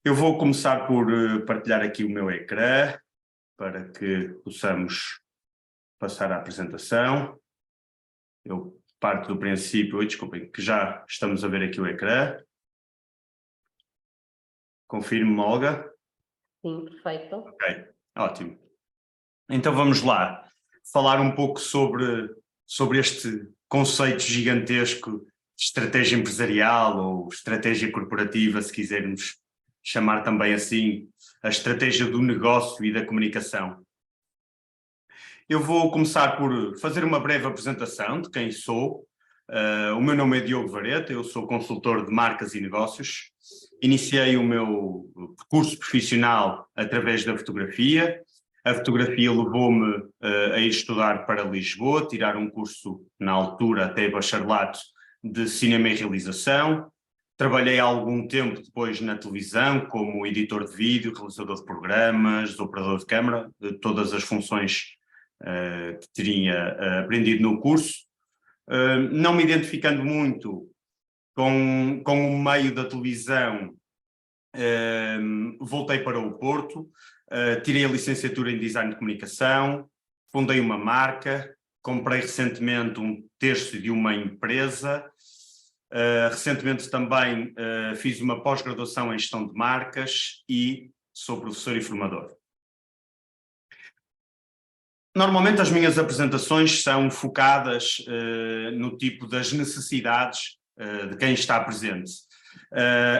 Eu vou começar por partilhar aqui o meu ecrã para que possamos passar à apresentação. Eu parto do princípio, desculpem, que já estamos a ver aqui o ecrã. Confirme-me, Olga. Sim, perfeito. Ok, ótimo. Então vamos lá, falar um pouco sobre este conceito gigantesco de estratégia empresarial ou estratégia corporativa, se quisermos chamar também assim, a estratégia do negócio e da comunicação. Eu vou começar por fazer uma breve apresentação de quem sou. O meu nome é Diogo Vareta, eu sou consultor de marcas e negócios. Iniciei o meu percurso profissional através da fotografia. A fotografia levou-me a ir estudar para Lisboa, tirar um curso, na altura, até bacharelato, de cinema e realização. Trabalhei há algum tempo depois na televisão, como editor de vídeo, realizador de programas, operador de câmara, de todas as funções que teria aprendido no curso. Não me identificando muito com o meio da televisão, voltei para o Porto, tirei a licenciatura em Design de Comunicação, fundei uma marca, comprei recentemente um terço de uma empresa, recentemente também fiz uma pós-graduação em Gestão de Marcas e sou professor e formador. Normalmente as minhas apresentações são focadas no tipo das necessidades de quem está presente.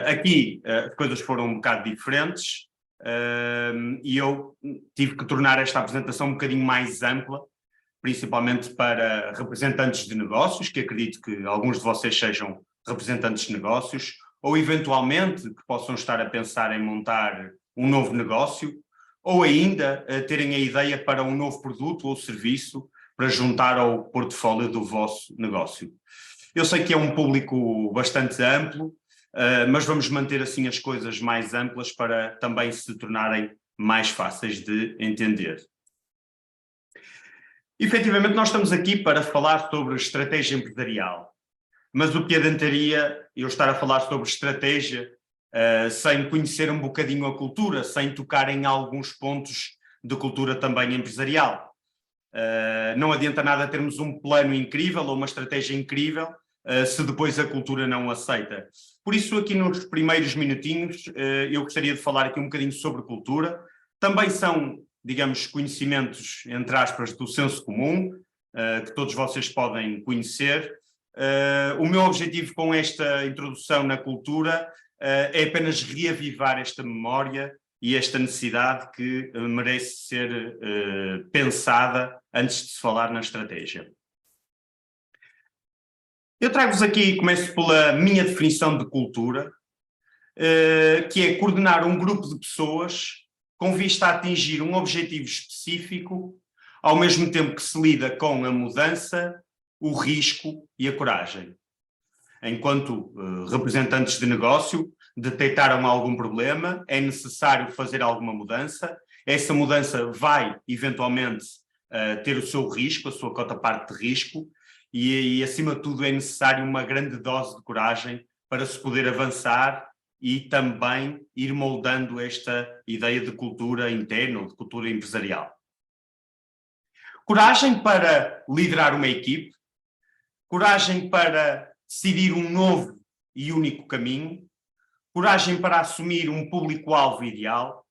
Aqui as coisas foram um bocado diferentes e eu tive que tornar esta apresentação um bocadinho mais ampla, principalmente para representantes de negócios, que acredito que alguns de vocês sejam representantes de negócios, ou eventualmente que possam estar a pensar em montar um novo negócio, ou ainda terem a ideia para um novo produto ou serviço para juntar ao portfólio do vosso negócio. Eu sei que é um público bastante amplo, mas vamos manter assim as coisas mais amplas para também se tornarem mais fáceis de entender. Efetivamente, nós estamos aqui para falar sobre estratégia empresarial, mas o que adiantaria eu estar a falar sobre estratégia sem conhecer um bocadinho a cultura, sem tocar em alguns pontos de cultura também empresarial. Não adianta nada termos um plano incrível ou uma estratégia incrível se depois a cultura não aceita. Por isso, aqui nos primeiros minutinhos, eu gostaria de falar aqui um bocadinho sobre cultura. Também são, digamos, conhecimentos, entre aspas, do senso comum, que todos vocês podem conhecer. O meu objetivo com esta introdução na cultura é apenas reavivar esta memória e esta necessidade que merece ser pensada antes de se falar na estratégia. Eu trago-vos aqui, começo pela minha definição de cultura, que é coordenar um grupo de pessoas com vista a atingir um objetivo específico, ao mesmo tempo que se lida com a mudança, o risco e a coragem. Enquanto representantes de negócio, detectaram algum problema, é necessário fazer alguma mudança, essa mudança vai, eventualmente, ter o seu risco, a sua cota-parte de risco, e, acima de tudo, é necessário uma grande dose de coragem para se poder avançar e também ir moldando esta ideia de cultura interna ou de cultura empresarial. Coragem para liderar uma equipe, coragem para decidir um novo e único caminho, coragem para assumir um público-alvo ideal,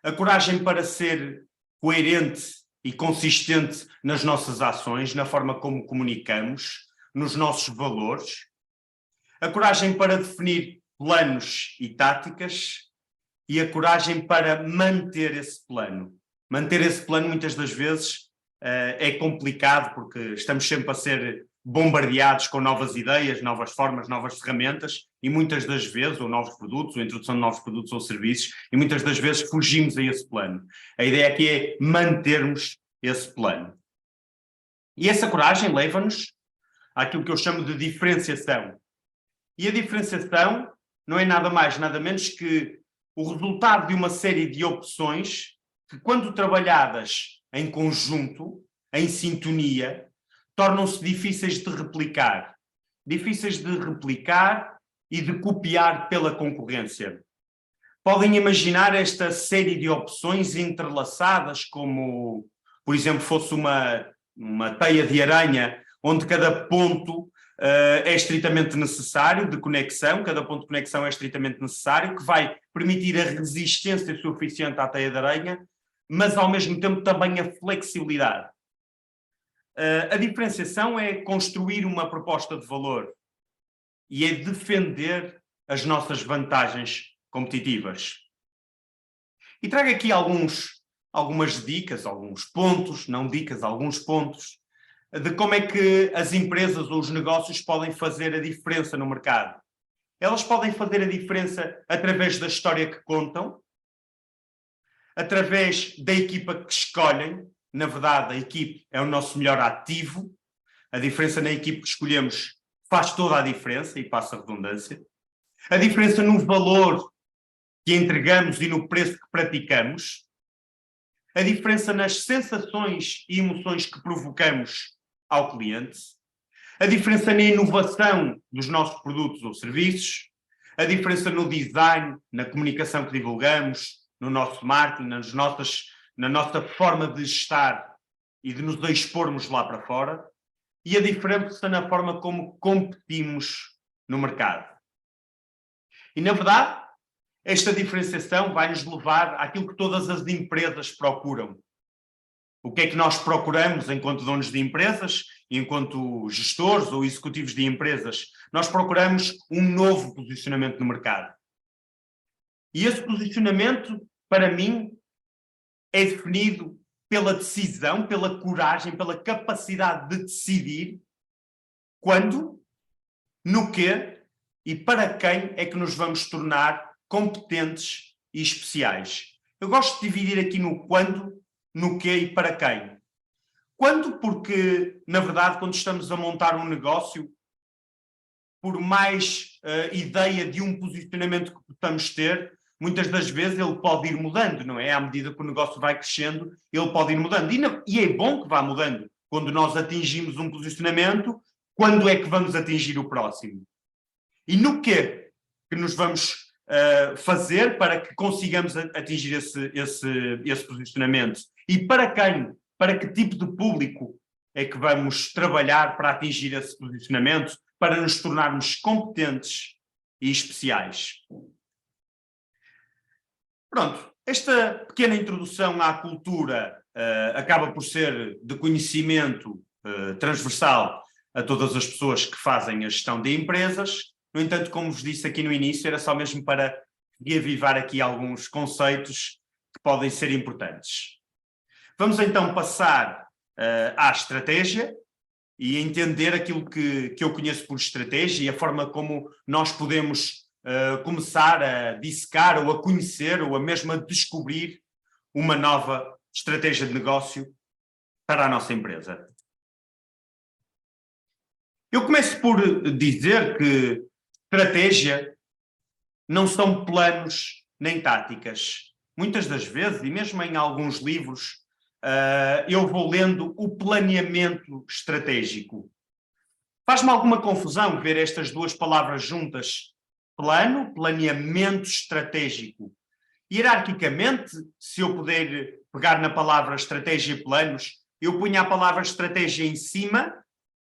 a coragem para ser coerente e consistente nas nossas ações, na forma como comunicamos, nos nossos valores, a coragem para definir planos e táticas e a coragem para manter esse plano. Manter esse plano muitas das vezes é complicado porque estamos sempre a ser bombardeados com novas ideias, novas formas, novas ferramentas e muitas das vezes, ou novos produtos, ou introdução de novos produtos ou serviços, e muitas das vezes fugimos a esse plano. A ideia aqui é mantermos esse plano. E essa coragem leva-nos àquilo que eu chamo de diferenciação. E a diferenciação não é nada mais, nada menos que o resultado de uma série de opções que, quando trabalhadas em conjunto, em sintonia, tornam-se difíceis de replicar e de copiar pela concorrência. Podem imaginar esta série de opções entrelaçadas como, por exemplo, fosse uma teia de aranha, onde cada ponto é estritamente necessário de conexão, cada ponto de conexão é estritamente necessário, que vai permitir a resistência suficiente à teia de aranha, mas ao mesmo tempo também a flexibilidade. A diferenciação é construir uma proposta de valor e é defender as nossas vantagens competitivas. E trago aqui algumas dicas, alguns pontos, não dicas, alguns pontos, de como é que as empresas ou os negócios podem fazer a diferença no mercado. Elas podem fazer a diferença através da história que contam, através da equipa que escolhem. Na verdade, a equipe é o nosso melhor ativo. A diferença na equipe que escolhemos faz toda a diferença, e passa a redundância. A diferença no valor que entregamos e no preço que praticamos. A diferença nas sensações e emoções que provocamos ao cliente. A diferença na inovação dos nossos produtos ou serviços. A diferença no design, na comunicação que divulgamos, no nosso marketing, na nossa forma de estar e de nos expormos lá para fora. E a diferença na forma como competimos no mercado. E, na verdade, esta diferenciação vai nos levar àquilo que todas as empresas procuram. O que é que nós procuramos enquanto donos de empresas, enquanto gestores ou executivos de empresas? Nós procuramos um novo posicionamento no mercado. E esse posicionamento, para mim, é definido pela decisão, pela coragem, pela capacidade de decidir quando, no quê e para quem é que nos vamos tornar competentes e especiais. Eu gosto de dividir aqui no quando, no quê e para quem. Quando? Porque, na verdade, quando estamos a montar um negócio, por mais ideia de um posicionamento que possamos ter, muitas das vezes ele pode ir mudando, não é? À medida que o negócio vai crescendo, ele pode ir mudando. E é bom que vá mudando. Quando nós atingimos um posicionamento, quando é que vamos atingir o próximo? E no quê que nos vamos fazer para que consigamos atingir esse posicionamento? E para quem? Para que tipo de público é que vamos trabalhar para atingir esse posicionamento, para nos tornarmos competentes e especiais? Pronto, esta pequena introdução à cultura acaba por ser de conhecimento transversal a todas as pessoas que fazem a gestão de empresas. No entanto, como vos disse aqui no início, era só mesmo para reavivar aqui alguns conceitos que podem ser importantes. Vamos então passar à estratégia e entender aquilo que eu conheço por estratégia e a forma como nós podemos começar a dissecar ou a conhecer ou a mesmo a descobrir uma nova estratégia de negócio para a nossa empresa. Eu começo por dizer que estratégia não são planos nem táticas. Muitas das vezes, e mesmo em alguns livros, eu vou lendo o planeamento estratégico. Faz-me alguma confusão ver estas duas palavras juntas? Plano, planeamento estratégico. Hierarquicamente, se eu puder pegar na palavra estratégia e planos, eu ponho a palavra estratégia em cima,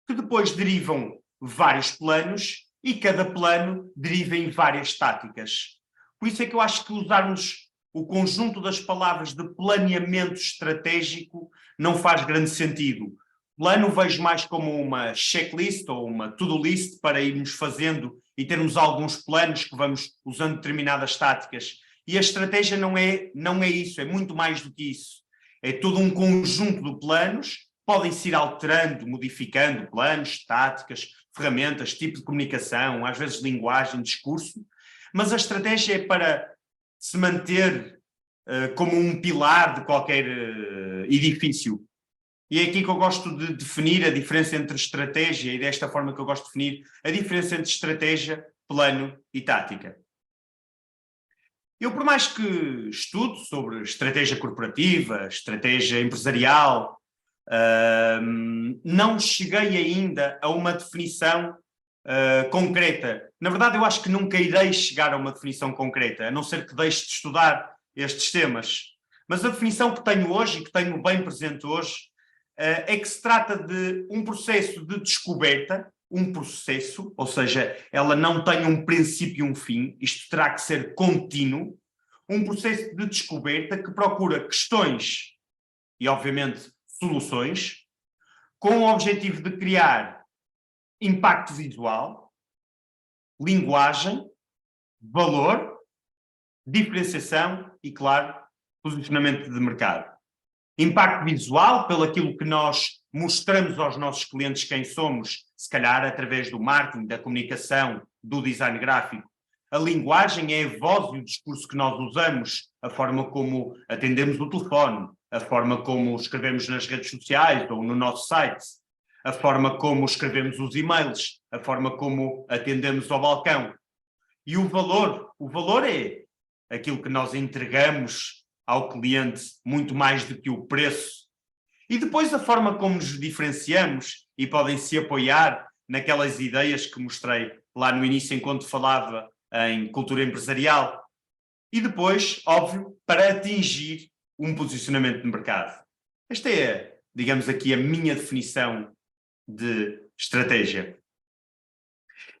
que depois derivam vários planos e cada plano deriva em várias táticas. Por isso é que eu acho que usarmos o conjunto das palavras de planeamento estratégico não faz grande sentido. Plano vejo mais como uma checklist ou uma to-do list para irmos fazendo e termos alguns planos que vamos usando determinadas táticas. E a estratégia não é isso, é muito mais do que isso. É todo um conjunto de planos, podem-se ir alterando, modificando planos, táticas, ferramentas, tipo de comunicação, às vezes linguagem, discurso, mas a estratégia é para se manter como um pilar de qualquer edifício. E é aqui que eu gosto de definir a diferença entre estratégia, e desta forma que eu gosto de definir a diferença entre estratégia, plano e tática. Eu, por mais que estudo sobre estratégia corporativa, estratégia empresarial, não cheguei ainda a uma definição concreta. Na verdade, eu acho que nunca irei chegar a uma definição concreta, a não ser que deixe de estudar estes temas. Mas a definição que tenho hoje e que tenho bem presente hoje é que se trata de um processo de descoberta, um processo, ou seja, ela não tem um princípio e um fim, isto terá que ser contínuo, um processo de descoberta que procura questões e, obviamente, soluções, com o objetivo de criar impacto visual, linguagem, valor, diferenciação e, claro, posicionamento de mercado. Impacto visual, pelo aquilo que nós mostramos aos nossos clientes quem somos, se calhar através do marketing, da comunicação, do design gráfico. A linguagem é a voz e o discurso que nós usamos, a forma como atendemos o telefone, a forma como escrevemos nas redes sociais ou no nosso site, a forma como escrevemos os e-mails, a forma como atendemos ao balcão. E o valor é aquilo que nós entregamos ao cliente, muito mais do que o preço. E depois a forma como nos diferenciamos e podem se apoiar naquelas ideias que mostrei lá no início enquanto falava em cultura empresarial. E depois, óbvio, para atingir um posicionamento no mercado. Esta é, digamos aqui, a minha definição de estratégia.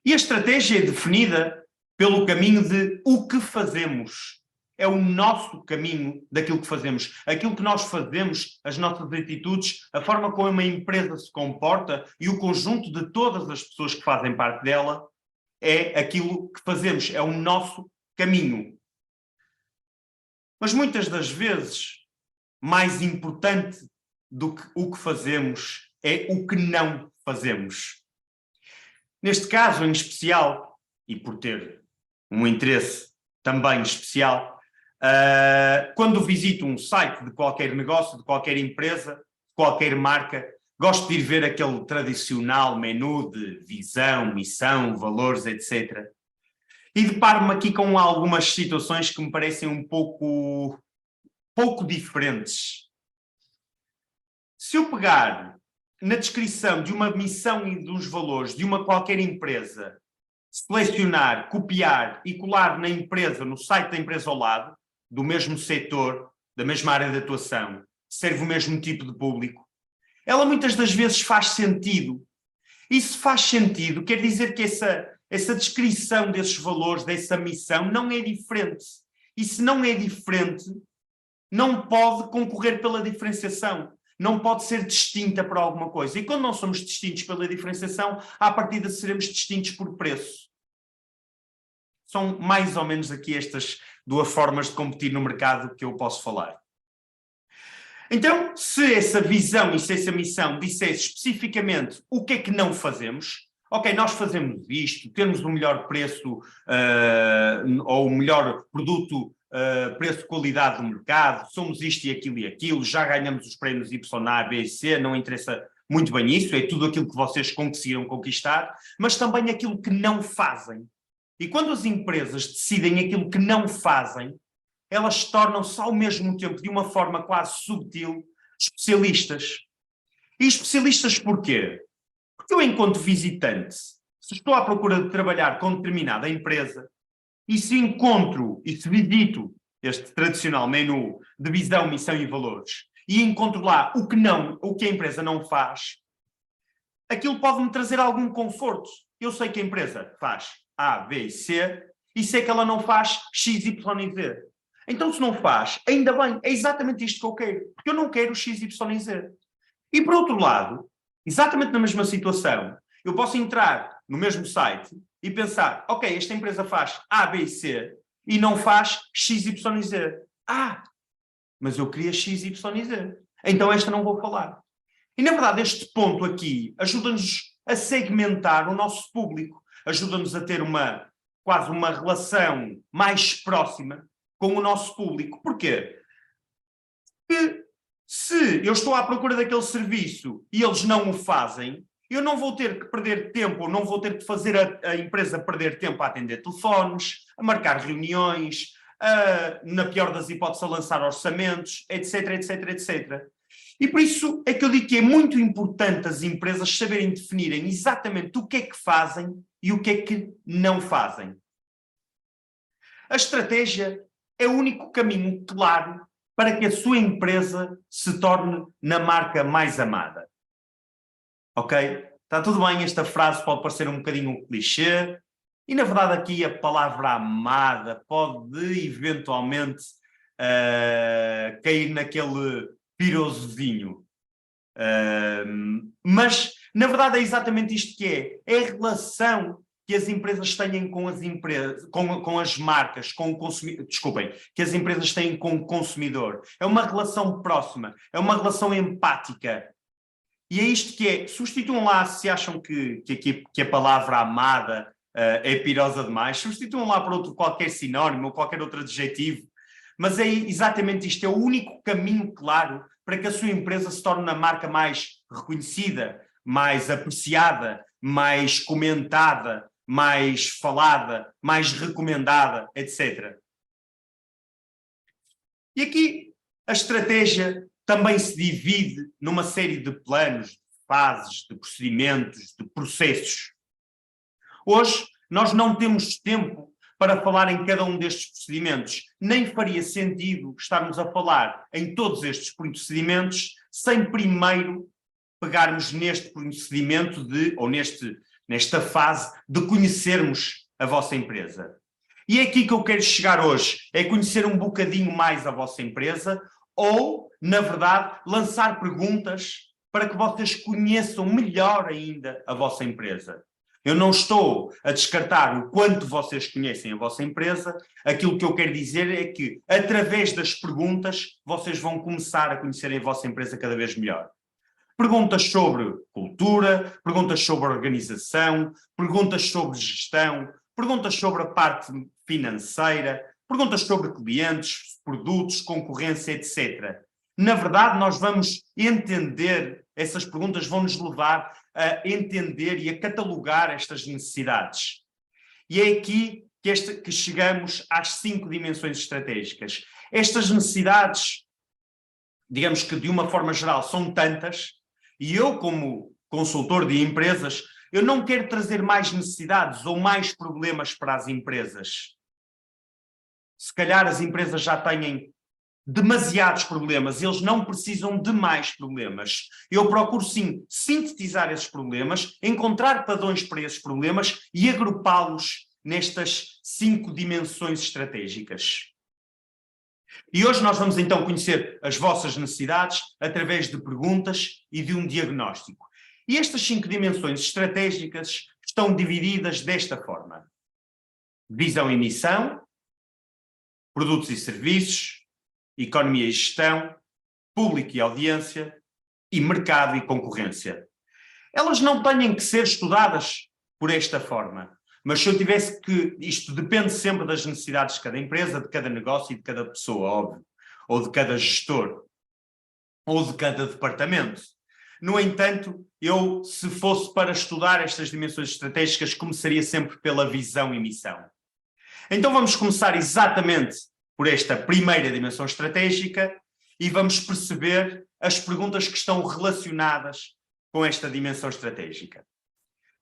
E a estratégia é definida pelo caminho de o que fazemos. É o nosso caminho daquilo que fazemos. Aquilo que nós fazemos, as nossas atitudes, a forma como uma empresa se comporta e o conjunto de todas as pessoas que fazem parte dela é aquilo que fazemos, é o nosso caminho. Mas muitas das vezes, mais importante do que o que fazemos é o que não fazemos. Neste caso em especial, e por ter um interesse também especial, quando visito um site de qualquer negócio, de qualquer empresa, de qualquer marca, gosto de ir ver aquele tradicional menu de visão, missão, valores, etc. E deparo-me aqui com algumas situações que me parecem um pouco diferentes. Se eu pegar na descrição de uma missão e dos valores de uma qualquer empresa, selecionar, copiar e colar na empresa, no site da empresa ao lado, do mesmo setor, da mesma área de atuação, serve o mesmo tipo de público, ela muitas das vezes faz sentido. E se faz sentido, quer dizer que essa descrição desses valores, dessa missão, não é diferente. E se não é diferente, não pode concorrer pela diferenciação. Não pode ser distinta por alguma coisa. E quando não somos distintos pela diferenciação, à partida seremos distintos por preço. São mais ou menos aqui estas duas formas de competir no mercado que eu posso falar. Então, se essa visão e se essa missão dissesse especificamente o que é que não fazemos, ok, nós fazemos isto, temos o melhor preço ou o melhor produto, preço-qualidade do mercado, somos isto e aquilo, já ganhamos os prémios Y, A, B e C, não interessa muito bem isso, é tudo aquilo que vocês conseguiram conquistar, mas também aquilo que não fazem. E quando as empresas decidem aquilo que não fazem, elas tornam-se ao mesmo tempo, de uma forma quase subtil, especialistas. E especialistas porquê? Porque eu, enquanto visitante, se estou à procura de trabalhar com determinada empresa, e se encontro e se visito este tradicional menu de visão, missão e valores, e encontro lá o que a empresa não faz, aquilo pode-me trazer algum conforto. Eu sei que a empresa faz A, B e C, e sei que ela não faz X, Y e Z. Então, se não faz, ainda bem, é exatamente isto que eu quero, porque eu não quero X, Y e Z. E por outro lado, exatamente na mesma situação, eu posso entrar no mesmo site e pensar, ok, esta empresa faz A, B e C e não faz X, Y e Z. Ah, mas eu queria X, Y e Z. Então esta não vou falar. E na verdade este ponto aqui ajuda-nos a segmentar o nosso público, ajuda-nos a ter quase uma relação mais próxima com o nosso público. Porquê? Porque se eu estou à procura daquele serviço e eles não o fazem, eu não vou ter que perder tempo, não vou ter que fazer a empresa perder tempo a atender telefones, a marcar reuniões, na pior das hipóteses a lançar orçamentos, etc, etc, etc. E por isso é que eu digo que é muito importante as empresas saberem definirem exatamente o que é que fazem e o que é que não fazem. A estratégia é o único caminho claro para que a sua empresa se torne na marca mais amada. Ok? Está tudo bem, esta frase pode parecer um bocadinho um clichê, e na verdade aqui a palavra amada pode eventualmente cair naquele pirosozinho. Mas na verdade é exatamente isto que é a relação que as empresas têm com as empresas, com as marcas, com o consumidor, desculpem, que as empresas têm com o consumidor. É uma relação próxima, é uma relação empática. E é isto que é, substituam lá, se acham que a palavra amada é pirosa demais, substituam lá por outro qualquer sinónimo ou qualquer outro adjetivo, mas é exatamente isto, é o único caminho claro para que a sua empresa se torne a marca mais reconhecida, mais apreciada, mais comentada, mais falada, mais recomendada, etc. E aqui a estratégia também se divide numa série de planos, de fases, de procedimentos, de processos. Hoje, nós não temos tempo para falar em cada um destes procedimentos. Nem faria sentido estarmos a falar em todos estes procedimentos sem primeiro pegarmos neste procedimento ou nesta fase de conhecermos a vossa empresa. E é aqui que eu quero chegar hoje, é conhecer um bocadinho mais a vossa empresa ou, na verdade, lançar perguntas para que vocês conheçam melhor ainda a vossa empresa. Eu não estou a descartar o quanto vocês conhecem a vossa empresa, aquilo que eu quero dizer é que, através das perguntas, vocês vão começar a conhecer a vossa empresa cada vez melhor. Perguntas sobre cultura, perguntas sobre organização, perguntas sobre gestão, perguntas sobre a parte financeira, perguntas sobre clientes, produtos, concorrência, etc. Na verdade, nós vamos entender, essas perguntas vão nos levar a entender e a catalogar estas necessidades. E é aqui que chegamos às 5 dimensões estratégicas. Estas necessidades, digamos que de uma forma geral, são tantas, e eu, como consultor de empresas, eu não quero trazer mais necessidades ou mais problemas para as empresas. Se calhar as empresas já têm demasiados problemas, eles não precisam de mais problemas. Eu procuro sim sintetizar esses problemas, encontrar padrões para esses problemas e agrupá-los nestas 5 dimensões estratégicas. E hoje nós vamos então conhecer as vossas necessidades através de perguntas e de um diagnóstico. E estas 5 dimensões estratégicas estão divididas desta forma: visão e missão, produtos e serviços, economia e gestão, público e audiência, e mercado e concorrência. Elas não têm que ser estudadas por esta forma, mas se eu tivesse que... Isto depende sempre das necessidades de cada empresa, de cada negócio e de cada pessoa, óbvio, ou de cada gestor, ou de cada departamento. No entanto, eu, se fosse para estudar estas dimensões estratégicas, começaria sempre pela visão e missão. Então vamos começar exatamente por esta primeira dimensão estratégica e vamos perceber as perguntas que estão relacionadas com esta dimensão estratégica.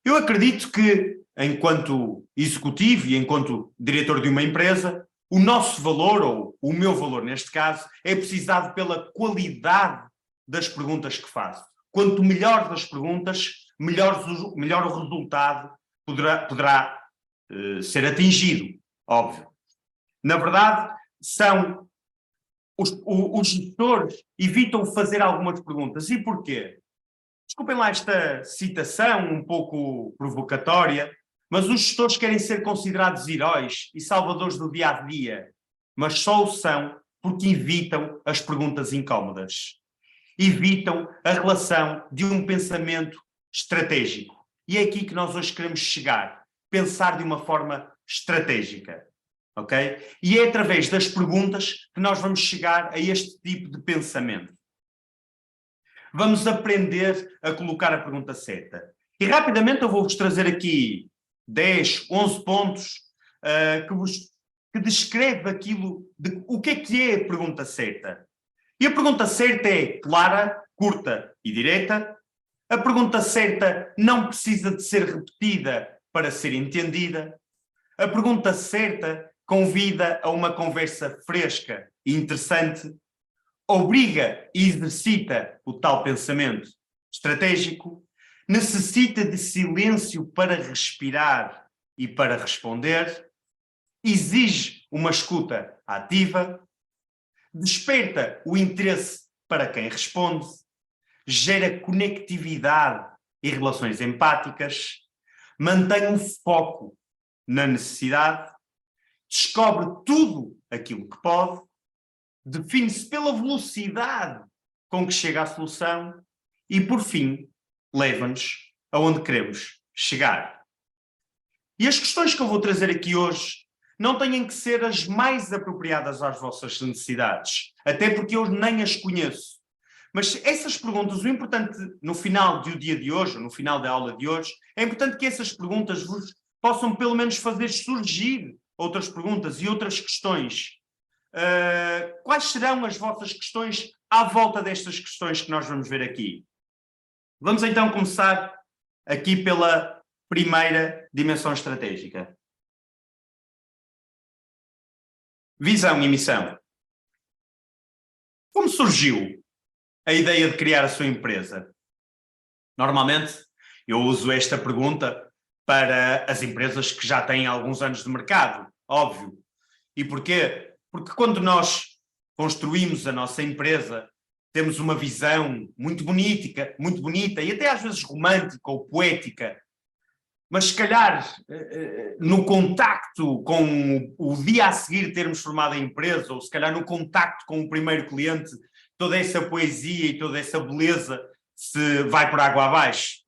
Eu acredito que, enquanto executivo e enquanto diretor de uma empresa, o nosso valor, ou o meu valor neste caso, é precisado pela qualidade das perguntas que faço. Quanto melhor das perguntas, melhor o resultado poderá ser atingido, óbvio. Na verdade, os gestores evitam fazer algumas perguntas. E porquê? Desculpem lá esta citação um pouco provocatória, mas os gestores querem ser considerados heróis e salvadores do dia-a-dia, mas só o são porque evitam as perguntas incómodas. Evitam a relação de um pensamento estratégico. E é aqui que nós hoje queremos chegar. Pensar de uma forma estratégica. Ok? E é através das perguntas que nós vamos chegar a este tipo de pensamento. Vamos aprender a colocar a pergunta certa. E rapidamente eu vou-vos trazer aqui 10, 11 pontos que descreve aquilo, o que é a pergunta certa. E a pergunta certa é clara, curta e direta. A pergunta certa não precisa de ser repetida para ser entendida. A pergunta certa convida a uma conversa fresca e interessante, obriga e exercita o tal pensamento estratégico, necessita de silêncio para respirar e para responder, exige uma escuta ativa, desperta o interesse para quem responde, gera conectividade e relações empáticas, mantém um foco na necessidade, descobre tudo aquilo que pode, define-se pela velocidade com que chega à solução e, por fim, leva-nos aonde queremos chegar. E as questões que eu vou trazer aqui hoje não têm que ser as mais apropriadas às vossas necessidades, até porque eu nem as conheço. Mas essas perguntas, o importante no final do dia de hoje, no final da aula de hoje, é importante que essas perguntas vos possam pelo menos fazer surgir outras perguntas e outras questões. Quais serão as vossas questões à volta destas questões que nós vamos ver aqui? Vamos então começar aqui pela primeira dimensão estratégica. Visão e missão. Como surgiu a ideia de criar a sua empresa? Normalmente, eu uso esta pergunta para as empresas que já têm alguns anos de mercado, óbvio. E porquê? Porque quando nós construímos a nossa empresa, temos uma visão muito bonita e até às vezes romântica ou poética, mas se calhar no contacto com o dia a seguir termos formado a empresa, ou se calhar no contacto com o primeiro cliente, toda essa poesia e toda essa beleza se vai por água abaixo.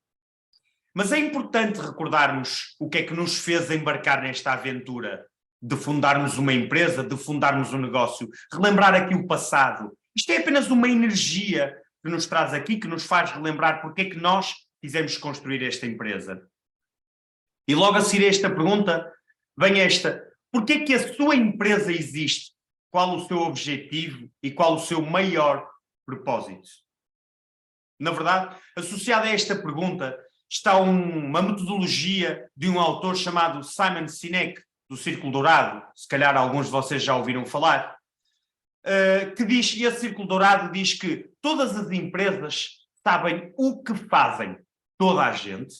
Mas é importante recordarmos o que é que nos fez embarcar nesta aventura de fundarmos uma empresa, de fundarmos um negócio, relembrar aqui o passado. Isto é apenas uma energia que nos traz aqui, que nos faz relembrar porque é que nós quisemos construir esta empresa. E logo a seguir a esta pergunta, vem esta: porquê é que a sua empresa existe? Qual o seu objetivo e qual o seu maior propósito? Na verdade, associada a esta pergunta está uma metodologia de um autor chamado Simon Sinek, do Círculo Dourado, se calhar alguns de vocês já ouviram falar, que diz, e esse Círculo Dourado diz que todas as empresas sabem o que fazem. Toda a gente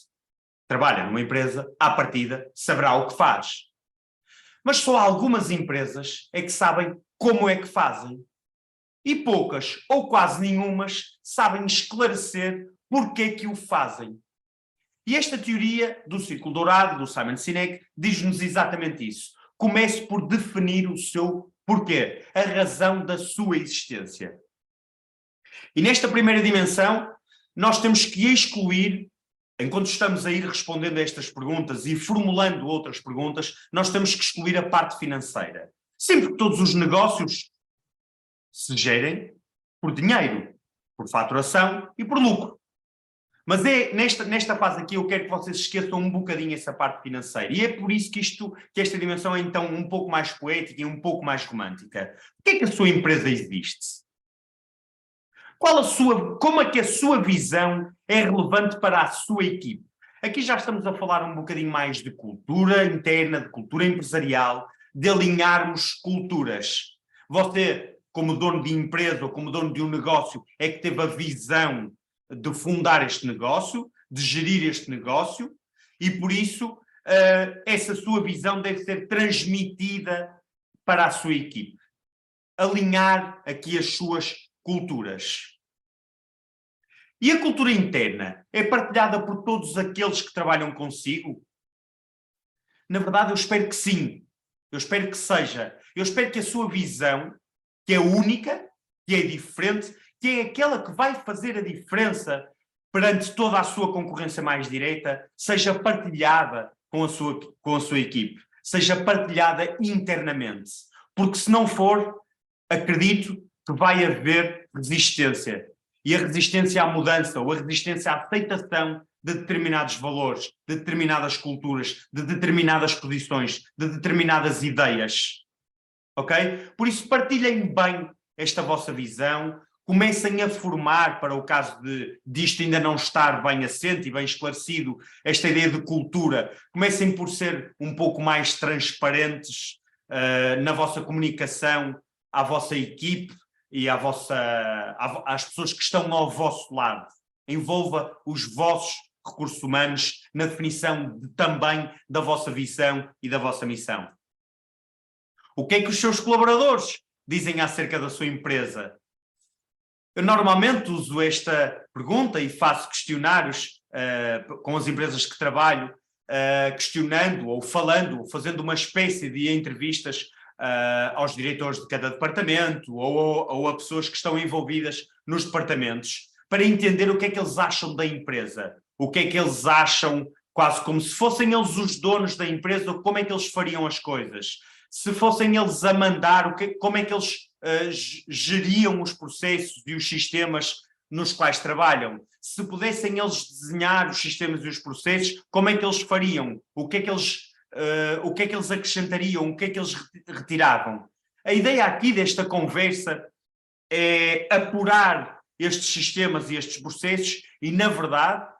trabalha numa empresa, à partida, saberá o que faz. Mas só algumas empresas é que sabem como é que fazem. E poucas, ou quase nenhumas, sabem esclarecer porque é que o fazem. E esta teoria do Círculo Dourado, do Simon Sinek, diz-nos exatamente isso. Comece por definir o seu porquê, a razão da sua existência. E nesta primeira dimensão, nós temos que excluir, enquanto estamos a ir respondendo a estas perguntas e formulando outras perguntas, nós temos que excluir a parte financeira. Sempre que todos os negócios se gerem por dinheiro, por faturação e por lucro. Mas é nesta fase aqui eu quero que vocês esqueçam um bocadinho essa parte financeira. E é por isso que esta dimensão é então um pouco mais poética e um pouco mais romântica. Por que é que a sua empresa existe? Como é que a sua visão é relevante para a sua equipe? Aqui já estamos a falar um bocadinho mais de cultura interna, de cultura empresarial, de alinharmos culturas. Você, como dono de empresa ou como dono de um negócio, é que teve a visão de fundar este negócio, de gerir este negócio, e por isso essa sua visão deve ser transmitida para a sua equipe. Alinhar aqui as suas culturas. E a cultura interna é partilhada por todos aqueles que trabalham consigo? Na verdade, eu espero que sim. Eu espero que seja. Eu espero que a sua visão, que é única, que é diferente, que é aquela que vai fazer a diferença perante toda a sua concorrência mais direta, seja partilhada com a sua equipe, seja partilhada internamente. Porque se não for, acredito que vai haver resistência. E a resistência à mudança, ou a resistência à aceitação de determinados valores, de determinadas culturas, de determinadas posições, de determinadas ideias. Ok? Por isso partilhem bem esta vossa visão, comecem a formar, para o caso disto ainda não estar bem assente e bem esclarecido, esta ideia de cultura, comecem por ser um pouco mais transparentes na vossa comunicação à vossa equipe e às pessoas que estão ao vosso lado. Envolva os vossos recursos humanos na definição também da vossa visão e da vossa missão. O que é que os seus colaboradores dizem acerca da sua empresa? Eu normalmente uso esta pergunta e faço questionários com as empresas que trabalho, questionando ou falando, ou fazendo uma espécie de entrevistas aos diretores de cada departamento ou a pessoas que estão envolvidas nos departamentos, para entender o que é que eles acham da empresa, o que é que eles acham, quase como se fossem eles os donos da empresa, como é que eles fariam as coisas. Se fossem eles a mandar, como é que eles geriam os processos e os sistemas nos quais trabalham. Se pudessem eles desenhar os sistemas e os processos, como é que eles fariam? O que é que eles acrescentariam? O que é que eles retiravam? A ideia aqui desta conversa é apurar estes sistemas e estes processos e, na verdade,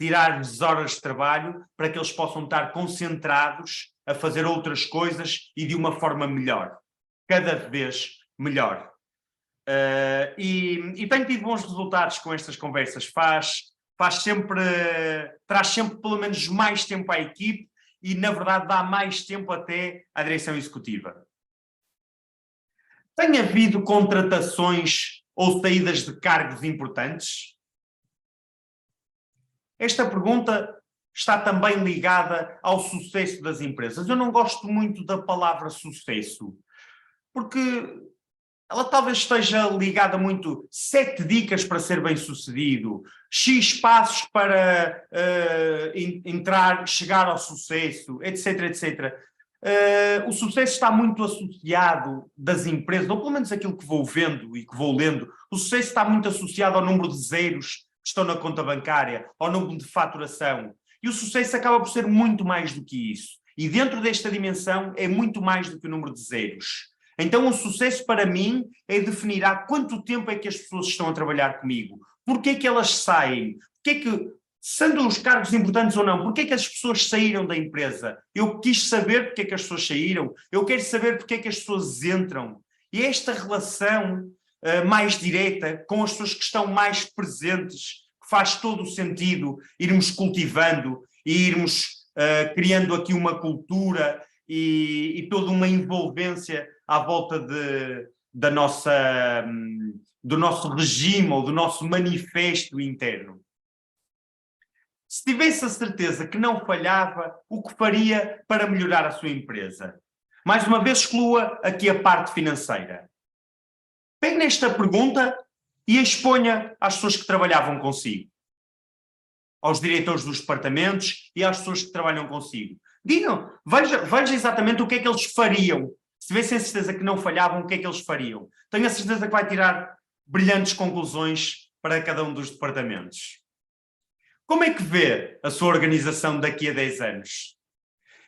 tirar-lhes horas de trabalho para que eles possam estar concentrados a fazer outras coisas e de uma forma melhor. Cada vez melhor. E tenho tido bons resultados com estas conversas. Traz sempre pelo menos mais tempo à equipe e, na verdade, dá mais tempo até à direção executiva. Tem havido contratações ou saídas de cargos importantes? Esta pergunta está também ligada ao sucesso das empresas. Eu não gosto muito da palavra sucesso, porque ela talvez esteja ligada muito 7 dicas para ser bem-sucedido, X passos para chegar ao sucesso, etc, etc. O sucesso está muito associado das empresas, ou pelo menos aquilo que vou vendo e que vou lendo, o sucesso está muito associado ao número de zeros que estão na conta bancária, ao número de faturação. E o sucesso acaba por ser muito mais do que isso. E dentro desta dimensão é muito mais do que o número de zeros. Então o sucesso para mim é definir há quanto tempo é que as pessoas estão a trabalhar comigo. Porquê é que elas saem? Sendo os cargos importantes ou não, porquê é que as pessoas saíram da empresa? Eu quis saber porque é que as pessoas saíram. Eu quero saber porque é que as pessoas entram. E esta relação mais direta com as pessoas que estão mais presentes, que faz todo o sentido irmos cultivando e irmos criando aqui uma cultura e toda uma envolvência à volta do nosso regime ou do nosso manifesto interno. Se tivesse a certeza que não falhava, o que faria para melhorar a sua empresa? Mais uma vez, exclua aqui a parte financeira. Pegue nesta pergunta e exponha às pessoas que trabalhavam consigo, aos diretores dos departamentos e às pessoas que trabalham consigo. Digam, veja exatamente o que é que eles fariam. Se tivessem a certeza que não falhavam, o que é que eles fariam? Tenho a certeza que vai tirar brilhantes conclusões para cada um dos departamentos. Como é que vê a sua organização daqui a 10 anos?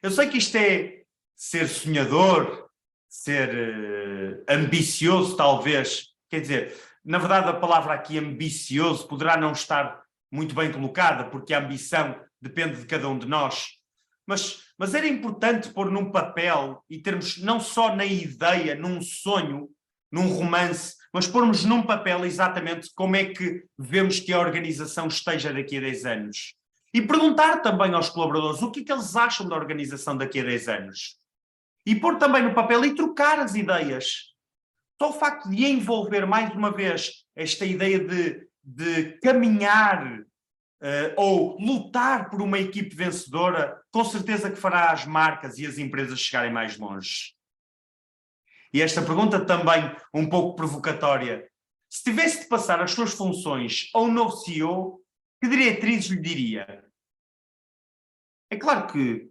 Eu sei que isto é ser sonhador, ser ambicioso, talvez. Quer dizer, na verdade, a palavra aqui ambicioso poderá não estar muito bem colocada, porque a ambição depende de cada um de nós. Mas era importante pôr num papel e termos não só na ideia, num sonho, num romance, mas pormos num papel exatamente como é que vemos que a organização esteja daqui a 10 anos. E perguntar também aos colaboradores o que é que eles acham da organização daqui a 10 anos. E pôr também no papel e trocar as ideias. Só o facto de envolver mais uma vez esta ideia de caminhar ou lutar por uma equipe vencedora, com certeza que fará as marcas e as empresas chegarem mais longe. E esta pergunta também um pouco provocatória. Se tivesse de passar as suas funções a um novo CEO, que diretrizes lhe diria? É claro que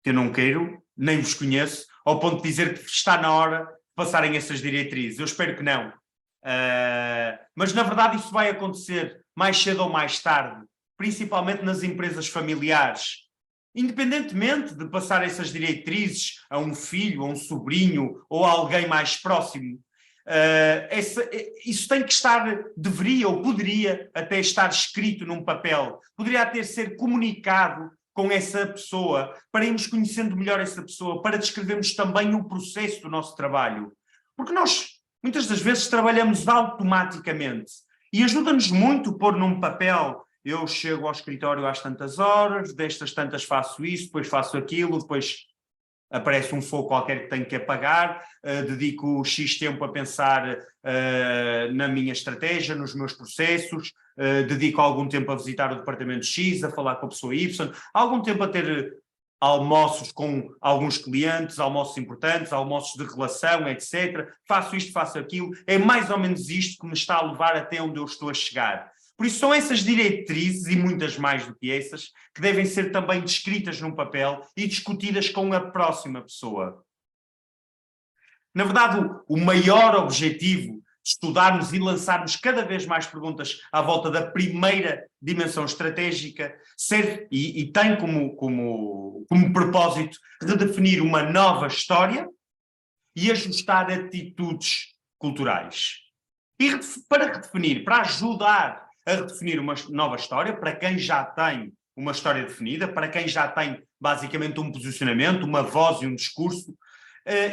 eu não quero, nem vos conheço, ao ponto de dizer que está na hora de passarem essas diretrizes. Eu espero que não. Mas, na verdade, isso vai acontecer mais cedo ou mais tarde, principalmente nas empresas familiares. Independentemente de passar essas diretrizes a um filho, a um sobrinho ou a alguém mais próximo, Isso tem que estar, deveria ou poderia até estar escrito num papel, poderia até ser comunicado com essa pessoa, para irmos conhecendo melhor essa pessoa, para descrevermos também o processo do nosso trabalho. Porque nós, muitas das vezes, trabalhamos automaticamente e ajuda-nos muito pôr num papel: eu chego ao escritório às tantas horas, destas tantas faço isso, depois faço aquilo, depois aparece um fogo qualquer que tenho que apagar, dedico X tempo a pensar na minha estratégia, nos meus processos, dedico algum tempo a visitar o departamento X, a falar com a pessoa Y, algum tempo a ter almoços com alguns clientes, almoços importantes, almoços de relação, etc. Faço isto, faço aquilo. É mais ou menos isto que me está a levar até onde eu estou a chegar. Por isso são essas diretrizes, e muitas mais do que essas, que devem ser também descritas num papel e discutidas com a próxima pessoa. Na verdade, o maior objetivo de estudarmos e lançarmos cada vez mais perguntas à volta da primeira dimensão estratégica serve e tem como propósito redefinir uma nova história e ajustar atitudes culturais. E para redefinir, para ajudar a redefinir uma nova história, para quem já tem uma história definida, para quem já tem basicamente um posicionamento, uma voz e um discurso,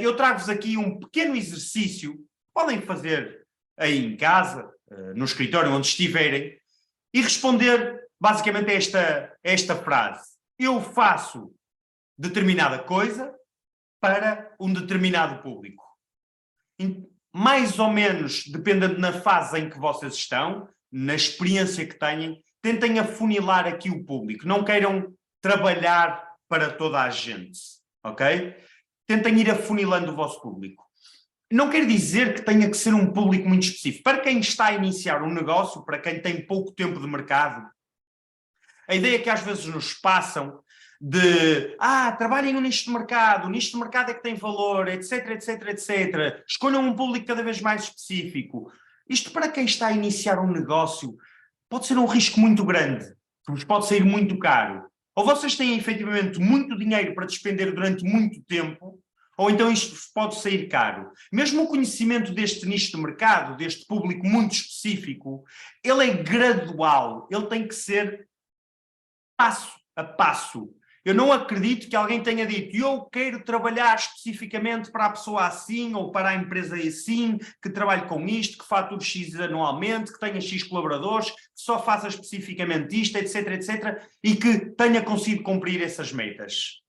eu trago-vos aqui um pequeno exercício, podem fazer aí em casa, no escritório, onde estiverem, e responder basicamente a esta frase: eu faço determinada coisa para um determinado público. Mais ou menos, dependendo da fase em que vocês estão, na experiência que têm, tentem afunilar aqui o público. Não queiram trabalhar para toda a gente, ok? Tentem ir afunilando o vosso público. Não quer dizer que tenha que ser um público muito específico. Para quem está a iniciar um negócio, para quem tem pouco tempo de mercado, a ideia que às vezes nos passam de trabalhem no nicho de mercado, o nicho de mercado é que tem valor, etc, etc, etc. Escolham um público cada vez mais específico. Isto, para quem está a iniciar um negócio, pode ser um risco muito grande, que vos pode sair muito caro. Ou vocês têm efetivamente muito dinheiro para despender durante muito tempo, ou então isto vos pode sair caro. Mesmo o conhecimento deste nicho de mercado, deste público muito específico, ele é gradual, ele tem que ser passo a passo. Eu não acredito que alguém tenha dito: eu quero trabalhar especificamente para a pessoa assim, ou para a empresa assim, que trabalhe com isto, que fature X anualmente, que tenha X colaboradores, que só faça especificamente isto, etc, etc, e que tenha conseguido cumprir essas metas.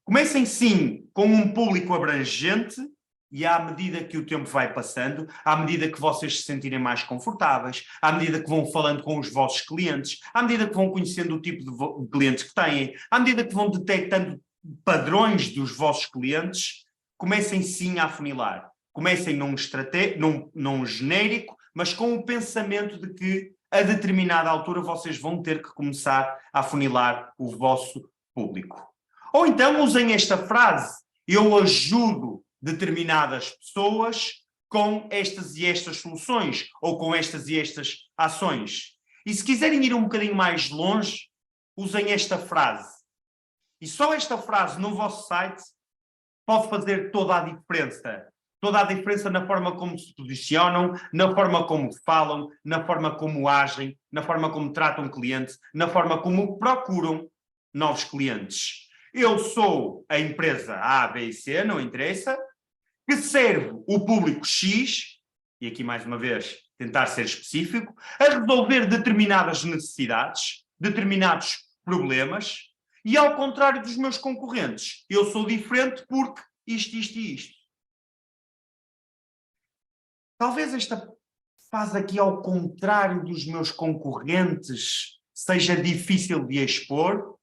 Comecem sim com um público abrangente, e à medida que o tempo vai passando, à medida que vocês se sentirem mais confortáveis, à medida que vão falando com os vossos clientes, à medida que vão conhecendo o tipo de clientes que têm, à medida que vão detectando padrões dos vossos clientes, comecem sim a afunilar. Comecem num genérico, mas com o pensamento de que a determinada altura vocês vão ter que começar a afunilar o vosso público. Ou então usem esta frase: eu ajudo determinadas pessoas com estas e estas soluções, ou com estas e estas ações. E se quiserem ir um bocadinho mais longe, usem esta frase. E só esta frase no vosso site pode fazer toda a diferença. Toda a diferença na forma como se posicionam, na forma como falam, na forma como agem, na forma como tratam clientes, na forma como procuram novos clientes. Eu sou a empresa A, B e C, não interessa, que serve o público X, e aqui mais uma vez tentar ser específico, a resolver determinadas necessidades, determinados problemas, e ao contrário dos meus concorrentes, eu sou diferente porque isto, isto e isto. Talvez esta fase aqui ao contrário dos meus concorrentes seja difícil de expor,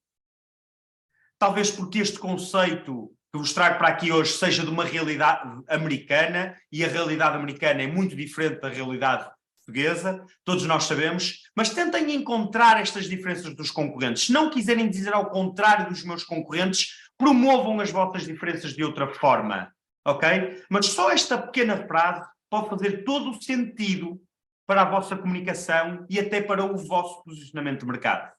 talvez porque este conceito que vos trago para aqui hoje seja de uma realidade americana, e a realidade americana é muito diferente da realidade portuguesa, todos nós sabemos, mas tentem encontrar estas diferenças dos concorrentes. Se não quiserem dizer ao contrário dos meus concorrentes, promovam as vossas diferenças de outra forma, ok? Mas só esta pequena frase pode fazer todo o sentido para a vossa comunicação e até para o vosso posicionamento de mercado.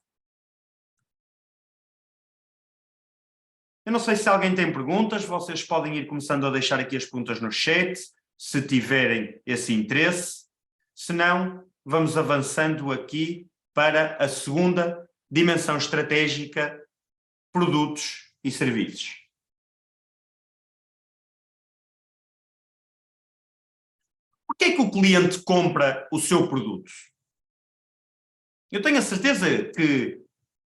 Eu não sei se alguém tem perguntas, vocês podem ir começando a deixar aqui as perguntas no chat. se tiverem esse interesse. Se não, vamos avançando aqui para a segunda dimensão estratégica, produtos e serviços. Por que é que o cliente compra o seu produto? Eu tenho a certeza que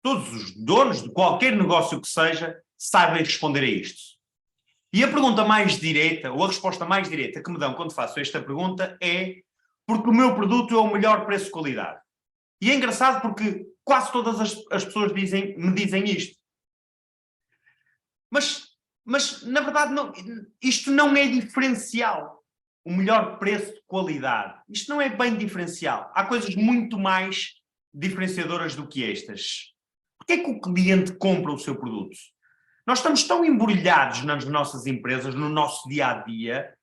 todos os donos de qualquer negócio que seja sabem responder a isto. E a pergunta mais direta, ou a resposta mais direta que me dão quando faço esta pergunta é porque o meu produto é o melhor preço-qualidade. E é engraçado porque quase todas as pessoas me dizem isto. Mas na verdade, isto não é diferencial. O melhor preço de qualidade. Isto não é bem diferencial. Há coisas muito mais diferenciadoras do que estas. Porquê é que o cliente compra o seu produto? Nós estamos tão embrulhados nas nossas empresas, no nosso dia-a-dia,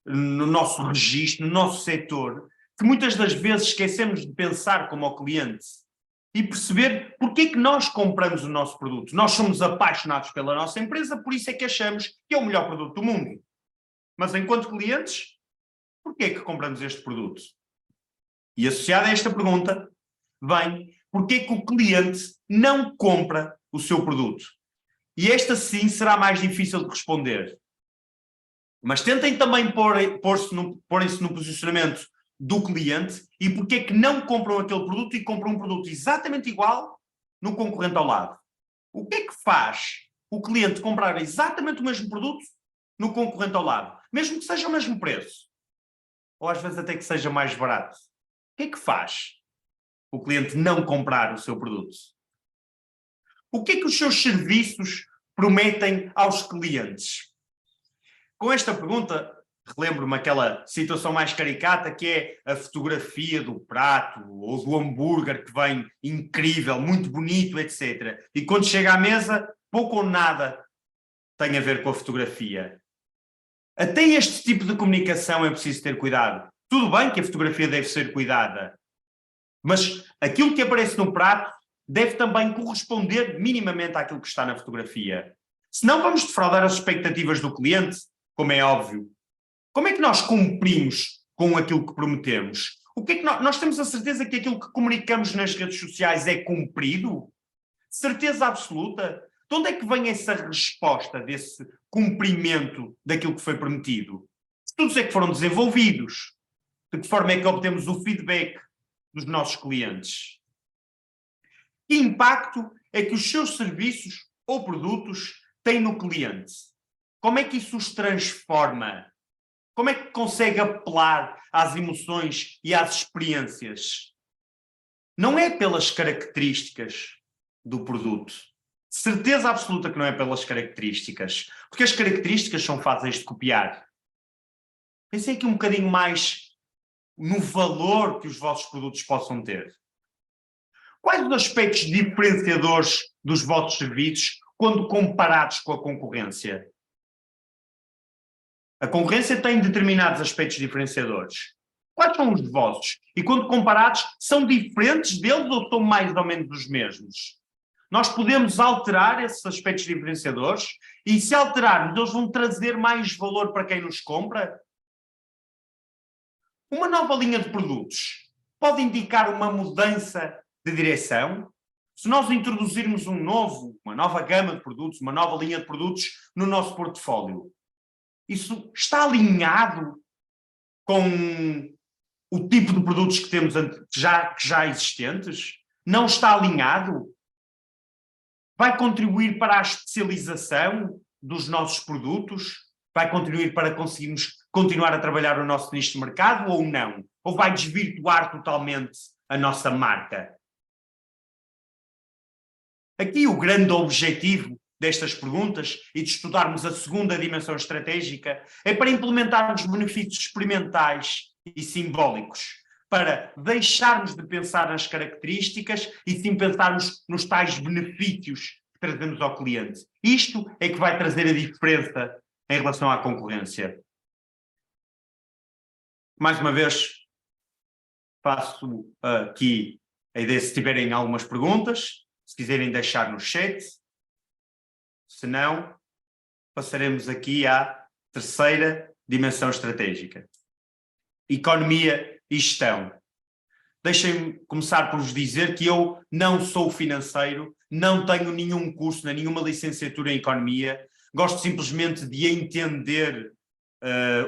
no nosso registro, no nosso setor, que muitas das vezes esquecemos de pensar como o cliente e perceber porque é que nós compramos o nosso produto. Nós somos apaixonados pela nossa empresa, por isso é que achamos que é o melhor produto do mundo. Mas enquanto clientes, porquê é que compramos este produto? E associado a esta pergunta, vem porque é que o cliente não compra o seu produto? E esta sim será mais difícil de responder. Mas tentem também porem-se no posicionamento do cliente e porque é que não compram aquele produto e compram um produto exatamente igual no concorrente ao lado. O que é que faz o cliente comprar exatamente o mesmo produto no concorrente ao lado? Mesmo que seja o mesmo preço. Ou às vezes até que seja mais barato. O que é que faz o cliente não comprar o seu produto? O que é que os seus serviços prometem aos clientes? Com esta pergunta, relembro-me aquela situação mais caricata que é a fotografia do prato ou do hambúrguer que vem incrível, muito bonito, etc. E quando chega à mesa, pouco ou nada tem a ver com a fotografia. Até este tipo de comunicação é preciso ter cuidado. Tudo bem que a fotografia deve ser cuidada, mas aquilo que aparece no prato deve também corresponder minimamente àquilo que está na fotografia. Senão vamos defraudar as expectativas do cliente, como é óbvio. Como é que nós cumprimos com aquilo que prometemos? O que é que nós temos a certeza que aquilo que comunicamos nas redes sociais é cumprido? Certeza absoluta? De onde é que vem essa resposta desse cumprimento daquilo que foi prometido? Estudos é que foram desenvolvidos. De que forma é que obtemos o feedback dos nossos clientes? Que impacto é que os seus serviços ou produtos têm no cliente? Como é que isso os transforma? Como é que consegue apelar às emoções e às experiências? Não é pelas características do produto. Certeza absoluta que não é pelas características. Porque as características são fáceis de copiar. Pensem aqui um bocadinho mais no valor que os vossos produtos possam ter. Quais os aspectos diferenciadores dos vossos serviços quando comparados com a concorrência? A concorrência tem determinados aspectos diferenciadores. Quais são os vossos? E quando comparados, são diferentes deles ou são mais ou menos os mesmos? Nós podemos alterar esses aspectos diferenciadores e se alterarmos, eles vão trazer mais valor para quem nos compra? Uma nova linha de produtos pode indicar uma mudança de direção? Se nós introduzirmos uma nova gama de produtos, uma nova linha de produtos no nosso portfólio, isso está alinhado com o tipo de produtos que temos já existentes? Não está alinhado? Vai contribuir para a especialização dos nossos produtos? Vai contribuir para conseguirmos continuar a trabalhar o nosso nicho de mercado ou não? Ou vai desvirtuar totalmente a nossa marca? Aqui o grande objetivo destas perguntas e de estudarmos a segunda dimensão estratégica é para implementarmos benefícios experimentais e simbólicos, para deixarmos de pensar nas características e sim pensarmos nos tais benefícios que trazemos ao cliente. Isto é que vai trazer a diferença em relação à concorrência. Mais uma vez, faço aqui a ideia se tiverem algumas perguntas, se quiserem deixar no chat. Se não, passaremos aqui à terceira dimensão estratégica. Economia e gestão. Deixem-me começar por vos dizer que eu não sou financeiro, não tenho nenhum curso, nem nenhuma licenciatura em economia, gosto simplesmente de entender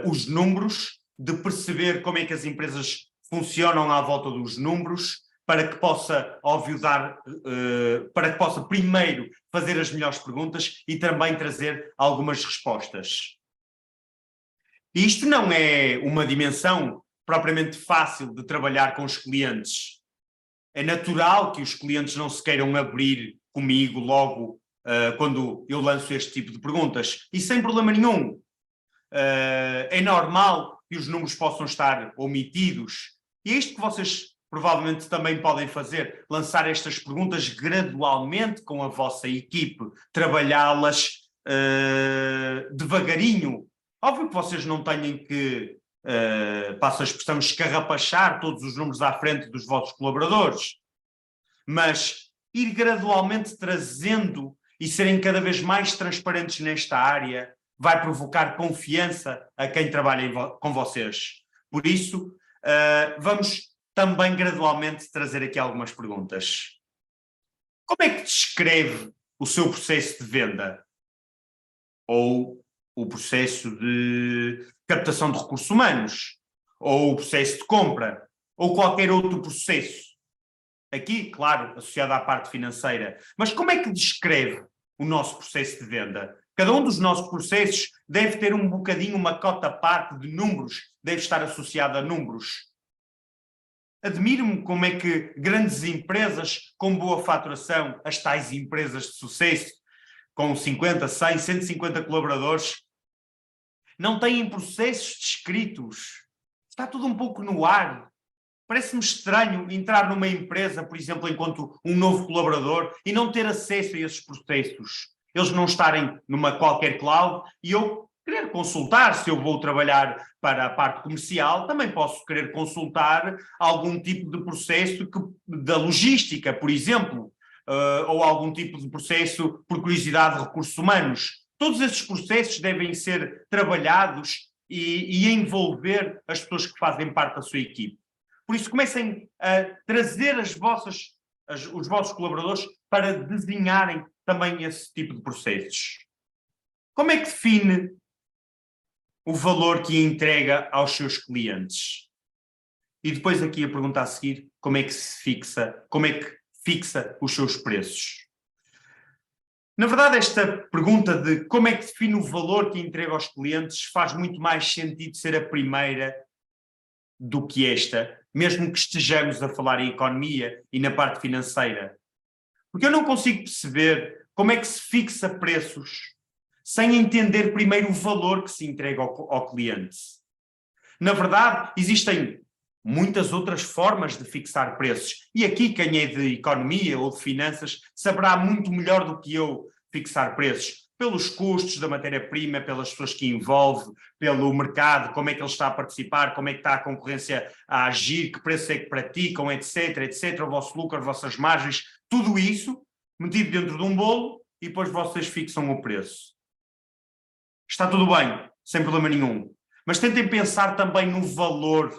os números, de perceber como é que as empresas funcionam à volta dos números, para que possa para que possa primeiro fazer as melhores perguntas e também trazer algumas respostas. E isto não é uma dimensão propriamente fácil de trabalhar com os clientes. É natural que os clientes não se queiram abrir comigo logo quando eu lanço este tipo de perguntas. E sem problema nenhum. É normal que os números possam estar omitidos. E é isto que vocês provavelmente também podem fazer. Lançar estas perguntas gradualmente com a vossa equipe. Trabalhá-las devagarinho. Óbvio que vocês não têm que, passo a expressão, escarrapachar todos os números à frente dos vossos colaboradores, mas ir gradualmente trazendo e serem cada vez mais transparentes nesta área vai provocar confiança a quem trabalha com vocês. Por isso, vamos também gradualmente trazer aqui algumas perguntas. Como é que descreve o seu processo de venda? Ou o processo de captação de recursos humanos, ou o processo de compra, ou qualquer outro processo. Aqui, claro, associado à parte financeira. Mas como é que descreve o nosso processo de venda? Cada um dos nossos processos deve ter um bocadinho, uma cota à parte de números, deve estar associado a números. Admiro-me como é que grandes empresas com boa faturação, as tais empresas de sucesso, com 50, 100, 150 colaboradores, não têm processos descritos. Está tudo um pouco no ar. Parece-me estranho entrar numa empresa, por exemplo, enquanto um novo colaborador e não ter acesso a esses processos. Eles não estarem numa qualquer cloud e eu querer consultar, se eu vou trabalhar para a parte comercial, também posso querer consultar algum tipo de processo da logística, por exemplo, ou algum tipo de processo por curiosidade de recursos humanos. Todos esses processos devem ser trabalhados e envolver as pessoas que fazem parte da sua equipe. Por isso, comecem a trazer os vossos colaboradores para desenharem também esse tipo de processos. Como é que define o valor que entrega aos seus clientes? E depois aqui a pergunta a seguir, como é que fixa os seus preços? Na verdade, esta pergunta de como é que define o valor que entrega aos clientes faz muito mais sentido ser a primeira do que esta, mesmo que estejamos a falar em economia e na parte financeira. Porque eu não consigo perceber como é que se fixa preços sem entender primeiro o valor que se entrega ao cliente. Na verdade, existem muitas outras formas de fixar preços. E aqui quem é de economia ou de finanças saberá muito melhor do que eu fixar preços. Pelos custos da matéria-prima, pelas pessoas que envolve, pelo mercado, como é que ele está a participar, como é que está a concorrência a agir, que preço é que praticam, etc, etc, o vosso lucro, as vossas margens, tudo isso metido dentro de um bolo e depois vocês fixam o preço. Está tudo bem, sem problema nenhum. Mas tentem pensar também no valor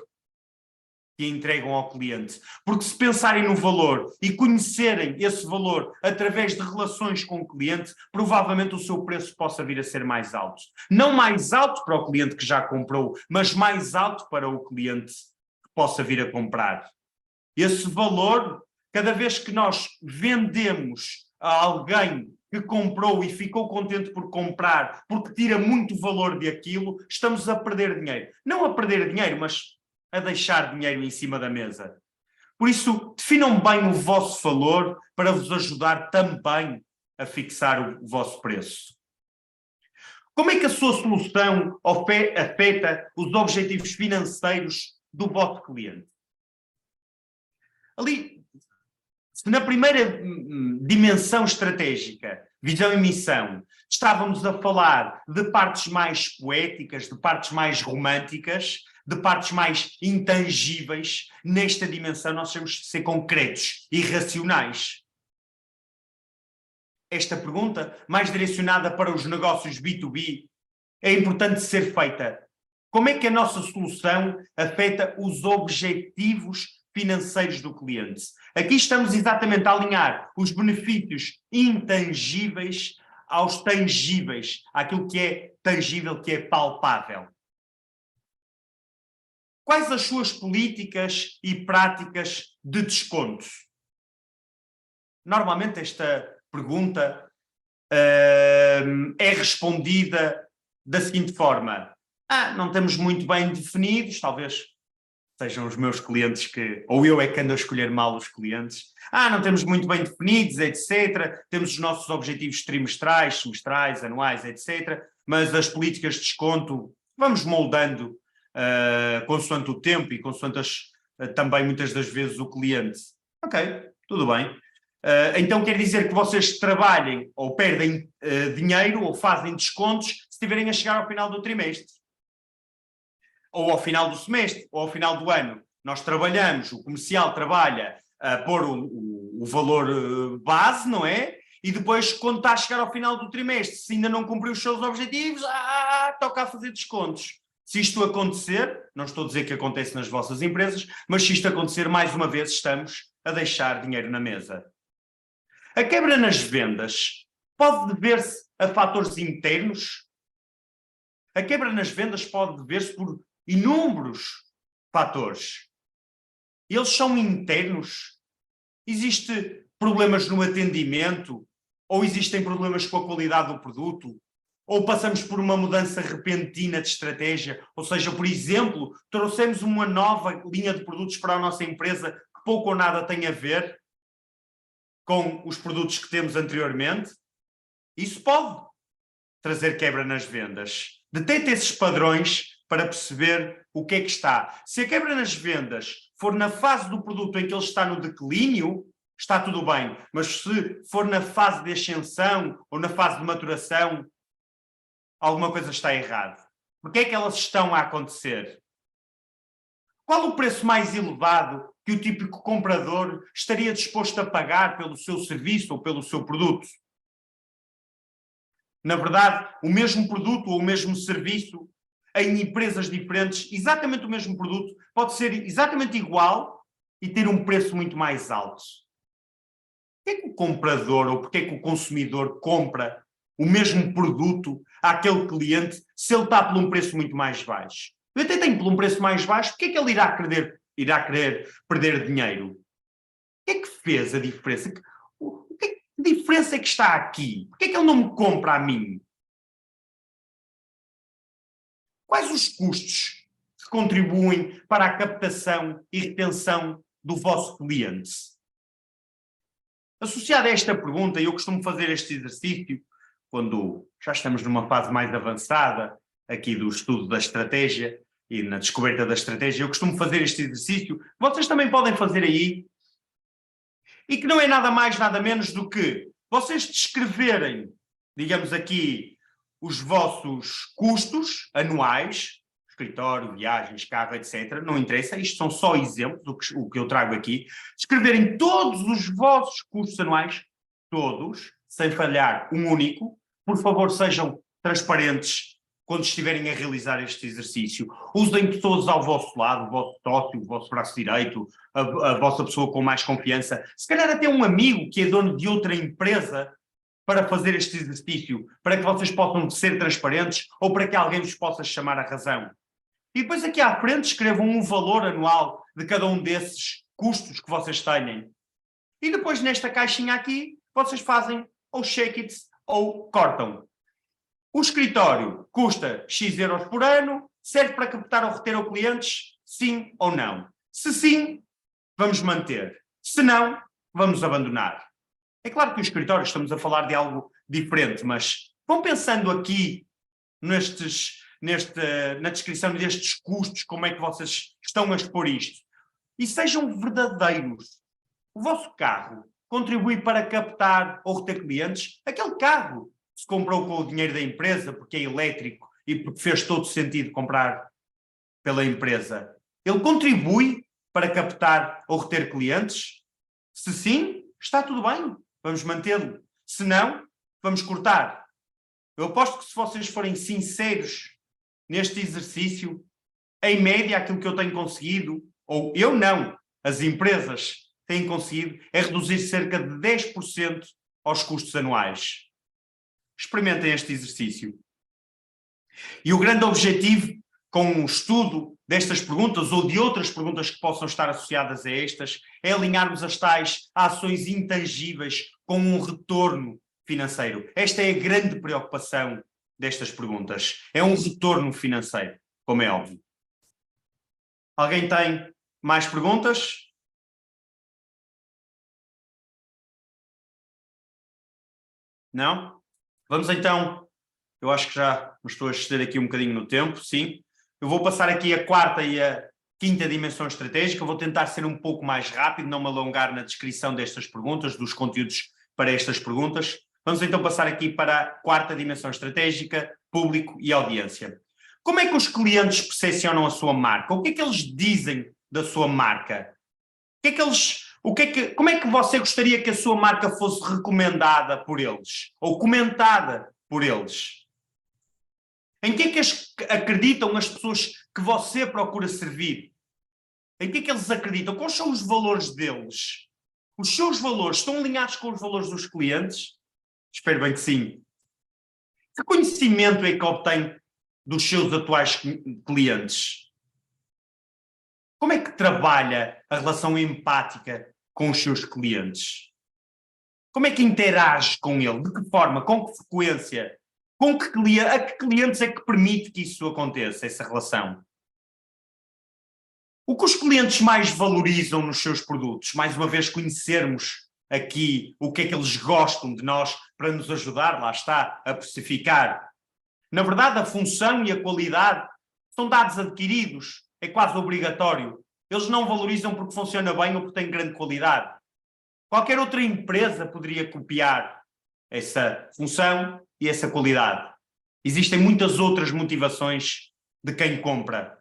que entregam ao cliente. Porque se pensarem no valor e conhecerem esse valor através de relações com o cliente, provavelmente o seu preço possa vir a ser mais alto. Não mais alto para o cliente que já comprou, mas mais alto para o cliente que possa vir a comprar. Esse valor, cada vez que nós vendemos a alguém que comprou e ficou contente por comprar, porque tira muito valor daquilo, estamos a perder dinheiro. Não a perder dinheiro, mas a deixar dinheiro em cima da mesa. Por isso, definam bem o vosso valor para vos ajudar também a fixar o vosso preço. Como é que a sua solução afeta os objetivos financeiros do vosso cliente? Ali, se na primeira dimensão estratégica, visão e missão, estávamos a falar de partes mais poéticas, de partes mais românticas, de partes mais intangíveis, nesta dimensão nós temos de ser concretos e racionais. Esta pergunta, mais direcionada para os negócios B2B, é importante ser feita Como é que a nossa solução afeta os objetivos financeiros do cliente? Aqui estamos exatamente a alinhar os benefícios intangíveis aos tangíveis, àquilo que é tangível, que é palpável. Quais as suas políticas e práticas de desconto? Normalmente esta pergunta é respondida da seguinte forma: não temos muito bem definidos, talvez sejam os meus clientes que, ou eu é que ando a escolher mal os clientes, não temos muito bem definidos, etc. Temos os nossos objetivos trimestrais, semestrais, anuais, etc. Mas as políticas de desconto vamos moldando consoante o tempo e consoante também muitas das vezes o cliente. Ok, tudo bem. Então quer dizer que vocês trabalhem ou perdem dinheiro ou fazem descontos se estiverem a chegar ao final do trimestre. Ou ao final do semestre, ou ao final do ano. Nós trabalhamos, o comercial trabalha a pôr o valor base, não é? E depois, quando está a chegar ao final do trimestre, se ainda não cumpriu os seus objetivos, toca a fazer descontos. Se isto acontecer, não estou a dizer que acontece nas vossas empresas, mas se isto acontecer, mais uma vez, estamos a deixar dinheiro na mesa. A quebra nas vendas pode dever-se a fatores internos? A quebra nas vendas pode dever-se por inúmeros fatores. Eles são internos? Existem problemas no atendimento? Ou existem problemas com a qualidade do produto? Ou passamos por uma mudança repentina de estratégia? Ou seja, por exemplo, trouxemos uma nova linha de produtos para a nossa empresa que pouco ou nada tem a ver com os produtos que temos anteriormente? Isso pode trazer quebra nas vendas. Detecte esses padrões para perceber o que é que está. Se a quebra nas vendas for na fase do produto em que ele está no declínio, está tudo bem. Mas se for na fase de ascensão ou na fase de maturação, alguma coisa está errada. Por que é que elas estão a acontecer? Qual o preço mais elevado que o típico comprador estaria disposto a pagar pelo seu serviço ou pelo seu produto? Na verdade, o mesmo produto ou o mesmo serviço em empresas diferentes, exatamente o mesmo produto, pode ser exatamente igual e ter um preço muito mais alto. Porquê que o comprador ou porquê que o consumidor compra o mesmo produto àquele cliente se ele está por um preço muito mais baixo? Eu até tenho por um preço mais baixo, porquê que ele irá querer perder dinheiro? O que é que fez a diferença? Que diferença é que está aqui? Porquê que ele não me compra a mim? Quais os custos que contribuem para a captação e retenção do vosso cliente? Associado a esta pergunta, eu costumo fazer este exercício quando já estamos numa fase mais avançada aqui do estudo da estratégia e na descoberta da estratégia, eu costumo fazer este exercício, vocês também podem fazer aí, e que não é nada mais, nada menos do que vocês descreverem, digamos aqui, os vossos custos anuais, escritório, viagens, carro, etc. Não interessa, isto são só exemplos, o que eu trago aqui. Escreverem todos os vossos custos anuais, todos, sem falhar um único. Por favor, sejam transparentes quando estiverem a realizar este exercício. Usem pessoas ao vosso lado, o vosso sócio, o vosso braço direito, a vossa pessoa com mais confiança. Se calhar até um amigo que é dono de outra empresa, para fazer este exercício, para que vocês possam ser transparentes ou para que alguém vos possa chamar a razão. E depois aqui à frente escrevam um valor anual de cada um desses custos que vocês tenham. E depois nesta caixinha aqui, vocês fazem ou shake it ou cortam. O escritório custa X euros por ano, serve para captar ou reter os clientes? Sim ou não? Se sim, vamos manter. Se não, vamos abandonar. É claro que o escritório estamos a falar de algo diferente, mas vão pensando aqui na descrição destes custos, como é que vocês estão a expor isto. E sejam verdadeiros. O vosso carro contribui para captar ou reter clientes? Aquele carro se comprou com o dinheiro da empresa porque é elétrico e porque fez todo sentido comprar pela empresa. Ele contribui para captar ou reter clientes? Se sim, está tudo bem. Vamos mantê-lo. Se não, vamos cortar. Eu aposto que se vocês forem sinceros neste exercício, em média, aquilo que eu tenho conseguido, ou eu não, as empresas têm conseguido, é reduzir cerca de 10% aos custos anuais. Experimentem este exercício. E o grande objetivo com um estudo destas perguntas ou de outras perguntas que possam estar associadas a estas é alinharmos as tais ações intangíveis com um retorno financeiro. Esta é a grande preocupação destas perguntas. É um retorno financeiro, como é óbvio. Alguém tem mais perguntas? Não? Vamos então, eu acho que já me estou a exceder aqui um bocadinho no tempo, sim. Eu vou passar aqui a quarta e a quinta dimensão estratégica, vou tentar ser um pouco mais rápido, não me alongar na descrição destas perguntas, dos conteúdos para estas perguntas. Vamos então passar aqui para a quarta dimensão estratégica, público e audiência. Como é que os clientes percepcionam a sua marca? O que é que eles dizem da sua marca? Como é que você gostaria que a sua marca fosse recomendada por eles? Ou comentada por eles? Em que é que acreditam as pessoas que você procura servir? Em que é que eles acreditam? Quais são os valores deles? Os seus valores estão alinhados com os valores dos clientes? Espero bem que sim. Que conhecimento é que obtém dos seus atuais clientes? Como é que trabalha a relação empática com os seus clientes? Como é que interage com ele? De que forma? Com que frequência? A que clientes é que permite que isso aconteça, essa relação? O que os clientes mais valorizam nos seus produtos? Mais uma vez, conhecermos aqui o que é que eles gostam de nós para nos ajudar, lá está, a precificar. Na verdade, a função e a qualidade são dados adquiridos, é quase obrigatório. Eles não valorizam porque funciona bem ou porque tem grande qualidade. Qualquer outra empresa poderia copiar essa função e essa qualidade. Existem muitas outras motivações de quem compra.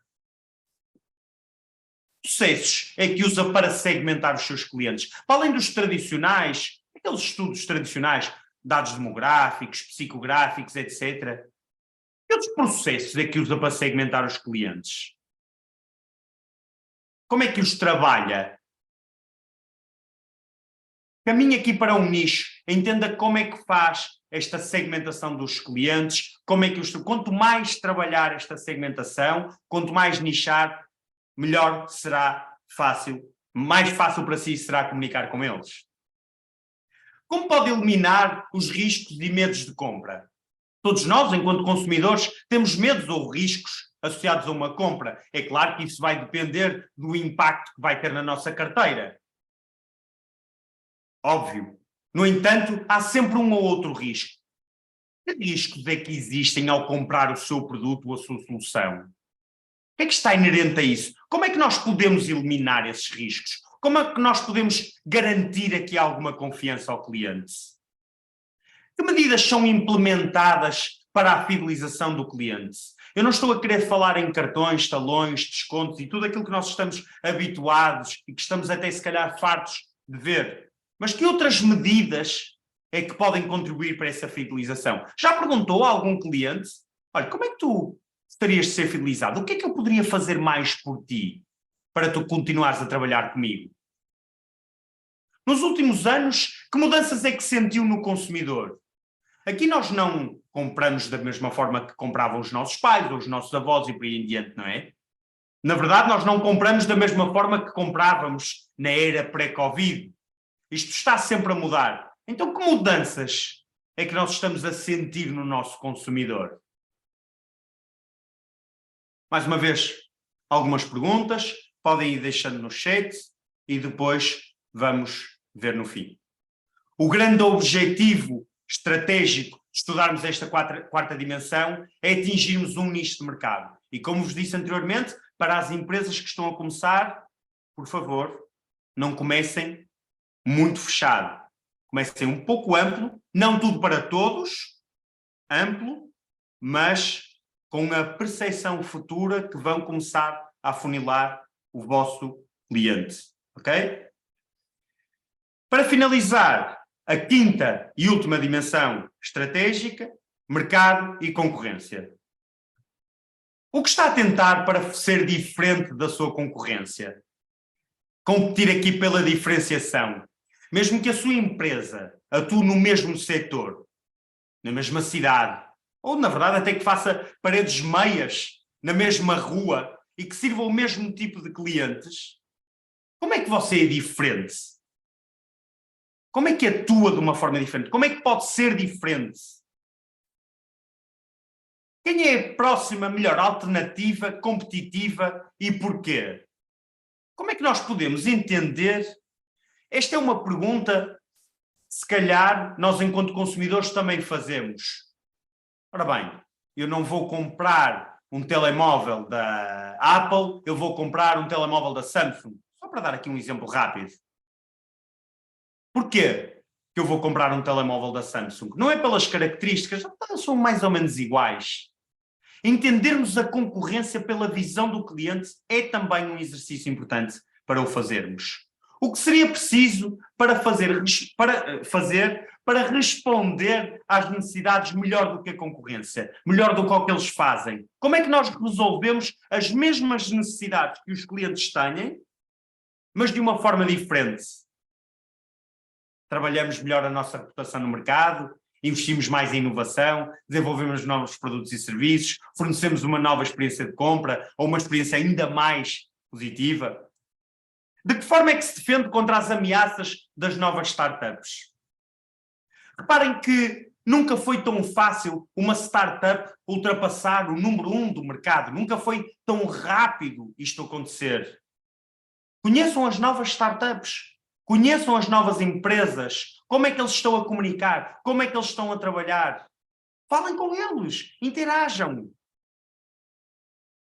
Processos é que usa para segmentar os seus clientes. Para além dos tradicionais, aqueles estudos tradicionais, dados demográficos, psicográficos, etc. Que outros processos é que usa para segmentar os clientes? Como é que os trabalha? Caminhe aqui para um nicho, entenda como é que faz esta segmentação dos clientes, quanto mais trabalhar esta segmentação, quanto mais nichar, melhor será mais fácil para si será comunicar com eles. Como pode eliminar os riscos e medos de compra? Todos nós, enquanto consumidores, temos medos ou riscos associados a uma compra. É claro que isso vai depender do impacto que vai ter na nossa carteira. Óbvio. No entanto, há sempre um ou outro risco. Que riscos é que existem ao comprar o seu produto ou a sua solução? O que é que está inerente a isso? Como é que nós podemos eliminar esses riscos? Como é que nós podemos garantir aqui alguma confiança ao cliente? Que medidas são implementadas para a fidelização do cliente? Eu não estou a querer falar em cartões, talões, descontos e tudo aquilo que nós estamos habituados e que estamos até se calhar fartos de ver. Mas que outras medidas é que podem contribuir para essa fidelização? Já perguntou a algum cliente? Olha, como é que tu gostarias de ser fidelizado? O que é que eu poderia fazer mais por ti para tu continuares a trabalhar comigo? Nos últimos anos, que mudanças é que sentiu no consumidor? Aqui nós não compramos da mesma forma que compravam os nossos pais ou os nossos avós e por aí em diante, não é? Na verdade, nós não compramos da mesma forma que comprávamos na era pré-Covid. Isto está sempre a mudar. Então, que mudanças é que nós estamos a sentir no nosso consumidor? Mais uma vez, algumas perguntas, podem ir deixando no chat e depois vamos ver no fim. O grande objetivo estratégico de estudarmos esta quarta dimensão é atingirmos um nicho de mercado. E como vos disse anteriormente, para as empresas que estão a começar, por favor, não comecem muito fechado. Comecem um pouco amplo, não tudo para todos, amplo, mas com a percepção futura que vão começar a afunilar o vosso cliente. Ok? Para finalizar, a quinta e última dimensão estratégica, mercado e concorrência. O que está a tentar para ser diferente da sua concorrência? Competir aqui pela diferenciação. Mesmo que a sua empresa atue no mesmo setor, na mesma cidade, ou na verdade até que faça paredes meias na mesma rua e que sirva o mesmo tipo de clientes, como é que você é diferente? Como é que atua de uma forma diferente? Como é que pode ser diferente? Quem é a próxima melhor alternativa competitiva e porquê? Como é que nós podemos entender? Esta é uma pergunta, se calhar, nós enquanto consumidores também fazemos. Ora bem, eu não vou comprar um telemóvel da Apple, eu vou comprar um telemóvel da Samsung. Só para dar aqui um exemplo rápido. Porquê que eu vou comprar um telemóvel da Samsung? Não é pelas características, são mais ou menos iguais. Entendermos a concorrência pela visão do cliente é também um exercício importante para o fazermos. O que seria preciso para responder às necessidades melhor do que a concorrência, melhor do que o que eles fazem? Como é que nós resolvemos as mesmas necessidades que os clientes têm, mas de uma forma diferente? Trabalhamos melhor a nossa reputação no mercado, investimos mais em inovação, desenvolvemos novos produtos e serviços, fornecemos uma nova experiência de compra ou uma experiência ainda mais positiva. De que forma é que se defende contra as ameaças das novas startups? Reparem que nunca foi tão fácil uma startup ultrapassar o número 1 do mercado, nunca foi tão rápido isto acontecer. Conheçam as novas startups, conheçam as novas empresas, como é que eles estão a comunicar, como é que eles estão a trabalhar. Falem com eles, interajam.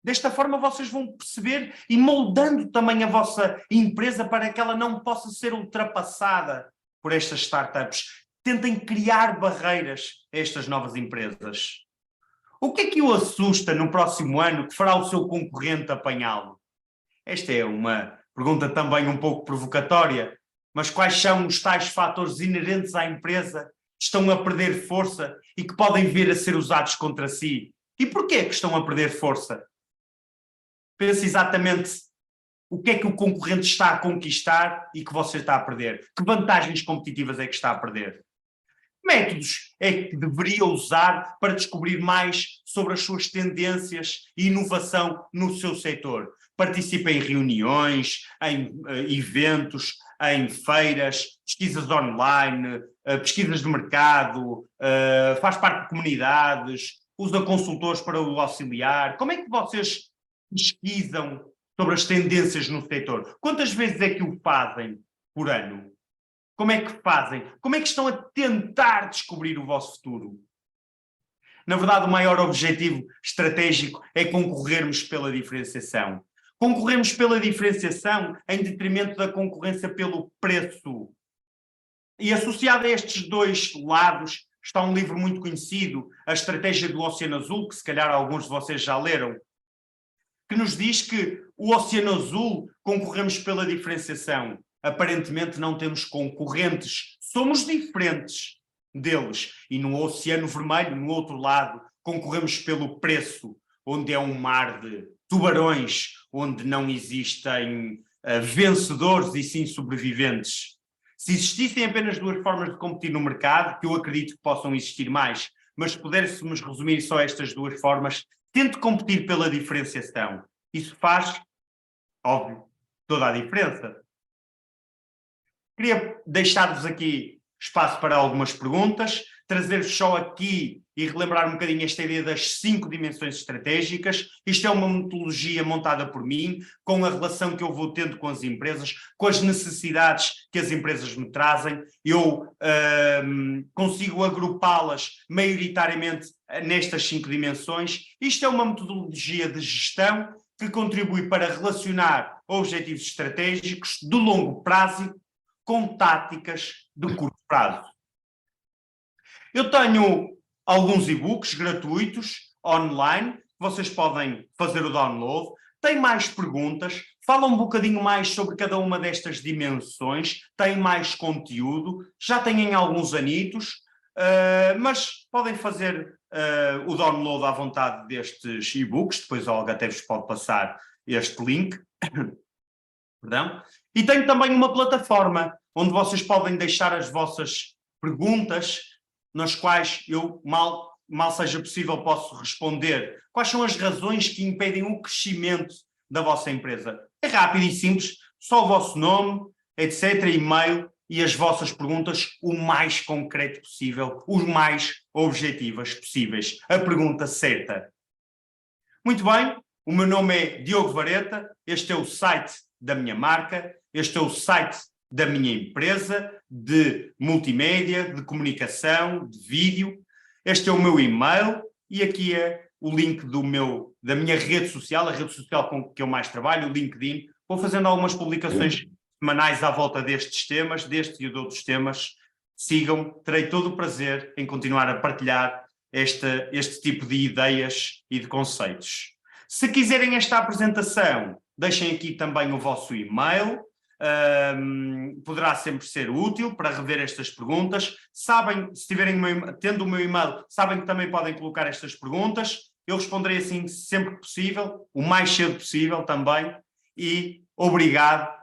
Desta forma vocês vão perceber e moldando também a vossa empresa para que ela não possa ser ultrapassada por estas startups. Tentem criar barreiras a estas novas empresas. O que é que o assusta no próximo ano que fará o seu concorrente apanhá-lo? Esta é uma pergunta também um pouco provocatória, mas quais são os tais fatores inerentes à empresa que estão a perder força e que podem vir a ser usados contra si? E porquê que estão a perder força? Pense exatamente o que é que o concorrente está a conquistar e que você está a perder. Que vantagens competitivas é que está a perder? Métodos é que deveria usar para descobrir mais sobre as suas tendências e inovação no seu setor? Participe em reuniões, em eventos, em feiras, pesquisas online, pesquisas de mercado, faz parte de comunidades, usa consultores para o auxiliar. Como é que vocês pesquisam sobre as tendências no setor? Quantas vezes é que o fazem por ano? Como é que fazem? Como é que estão a tentar descobrir o vosso futuro? Na verdade, o maior objetivo estratégico é concorrermos pela diferenciação. Concorremos pela diferenciação em detrimento da concorrência pelo preço. E associado a estes dois lados está um livro muito conhecido, A Estratégia do Oceano Azul, que se calhar alguns de vocês já leram, que nos diz que o Oceano Azul concorremos pela diferenciação. Aparentemente não temos concorrentes, somos diferentes deles. E no Oceano Vermelho, no outro lado, concorremos pelo preço, onde é um mar de tubarões, onde não existem vencedores e sim sobreviventes. Se existissem apenas duas formas de competir no mercado, que eu acredito que possam existir mais, mas se pudéssemos resumir só estas duas formas, tente competir pela diferenciação. Isso faz, óbvio, toda a diferença. Queria deixar-vos aqui espaço para algumas perguntas, trazer-vos só aqui e relembrar um bocadinho esta ideia das 5 dimensões estratégicas. Isto é uma metodologia montada por mim, com a relação que eu vou tendo com as empresas, com as necessidades que as empresas me trazem. Eu consigo agrupá-las maioritariamente nestas 5 dimensões. Isto é uma metodologia de gestão que contribui para relacionar objetivos estratégicos de longo prazo com táticas de curto prazo. Eu tenho alguns e-books gratuitos, online, vocês podem fazer o download. Tem mais perguntas, fala um bocadinho mais sobre cada uma destas dimensões, tem mais conteúdo, já têm alguns anitos, mas podem fazer o download à vontade destes e-books, depois a Olga até vos pode passar este link. Perdão. E tenho também uma plataforma onde vocês podem deixar as vossas perguntas, nas quais eu, mal seja possível, posso responder. Quais são as razões que impedem o crescimento da vossa empresa? É rápido e simples, só o vosso nome, etc., e-mail e as vossas perguntas o mais concreto possível, os mais objetivas possíveis. A pergunta certa. Muito bem, o meu nome é Diogo Vareta, este é o site da minha marca, este é o site da minha empresa de multimédia, de comunicação, de vídeo. Este é o meu e-mail e aqui é o link da minha rede social, a rede social com que eu mais trabalho, o LinkedIn. Vou fazendo algumas publicações semanais à volta destes temas, deste e de outros temas. Sigam-me, terei todo o prazer em continuar a partilhar este tipo de ideias e de conceitos. Se quiserem esta apresentação, deixem aqui também o vosso e-mail. Poderá sempre ser útil para rever estas perguntas. Sabem, se tendo o meu e-mail, sabem que também podem colocar estas perguntas. Eu responderei assim sempre que possível, o mais cedo possível também. E obrigado